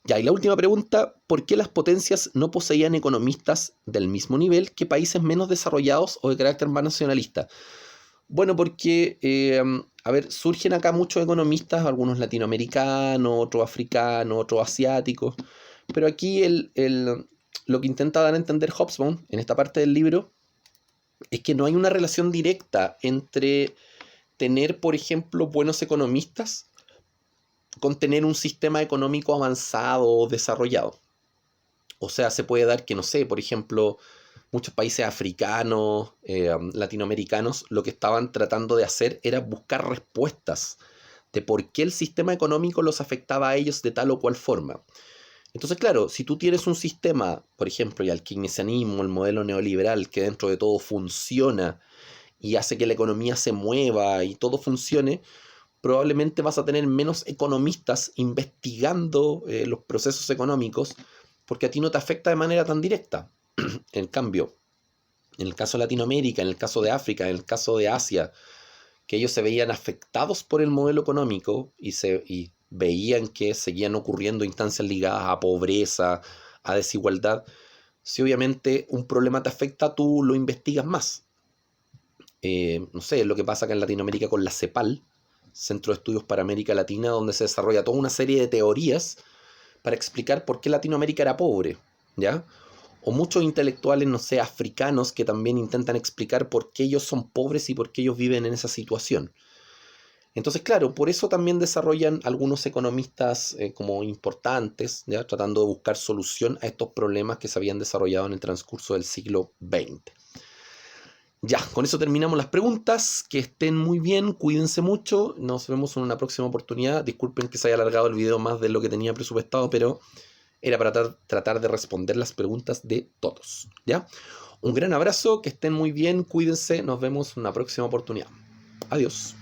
Speaker 1: Ya, y la última pregunta, ¿por qué las potencias no poseían economistas del mismo nivel que países menos desarrollados o de carácter más nacionalista? Bueno, porque, a ver, surgen acá muchos economistas, algunos latinoamericanos, otros africanos, otros asiáticos, pero aquí lo que intenta dar a entender Hobsbawm en esta parte del libro es que no hay una relación directa entre tener, por ejemplo, buenos economistas con tener un sistema económico avanzado o desarrollado. O sea, se puede dar que, no sé, por ejemplo, muchos países africanos, latinoamericanos, lo que estaban tratando de hacer era buscar respuestas de por qué el sistema económico los afectaba a ellos de tal o cual forma. Entonces, claro, si tú tienes un sistema, por ejemplo, y el keynesianismo, el modelo neoliberal, que dentro de todo funciona y hace que la economía se mueva y todo funcione, probablemente vas a tener menos economistas investigando los procesos económicos porque a ti no te afecta de manera tan directa. En cambio, en el caso de Latinoamérica, en el caso de África, en el caso de Asia, que ellos se veían afectados por el modelo económico y veían que seguían ocurriendo instancias ligadas a pobreza, a desigualdad, si obviamente un problema te afecta, tú lo investigas más. no sé, lo que pasa acá en Latinoamérica con la CEPAL, Centro de Estudios para América Latina, donde se desarrolla toda una serie de teorías para explicar por qué Latinoamérica era pobre, ¿ya? O muchos intelectuales, no sé, africanos que también intentan explicar por qué ellos son pobres y por qué ellos viven en esa situación. Entonces, claro, por eso también desarrollan algunos economistas como importantes, ¿ya? Tratando de buscar solución a estos problemas que se habían desarrollado en el transcurso del siglo XX. Ya, con eso terminamos las preguntas. Que estén muy bien, cuídense mucho. Nos vemos en una próxima oportunidad. Disculpen que se haya alargado el video más de lo que tenía presupuestado, pero era para tratar de responder las preguntas de todos. ¿Ya? Un gran abrazo, que estén muy bien, cuídense. Nos vemos en una próxima oportunidad. Adiós.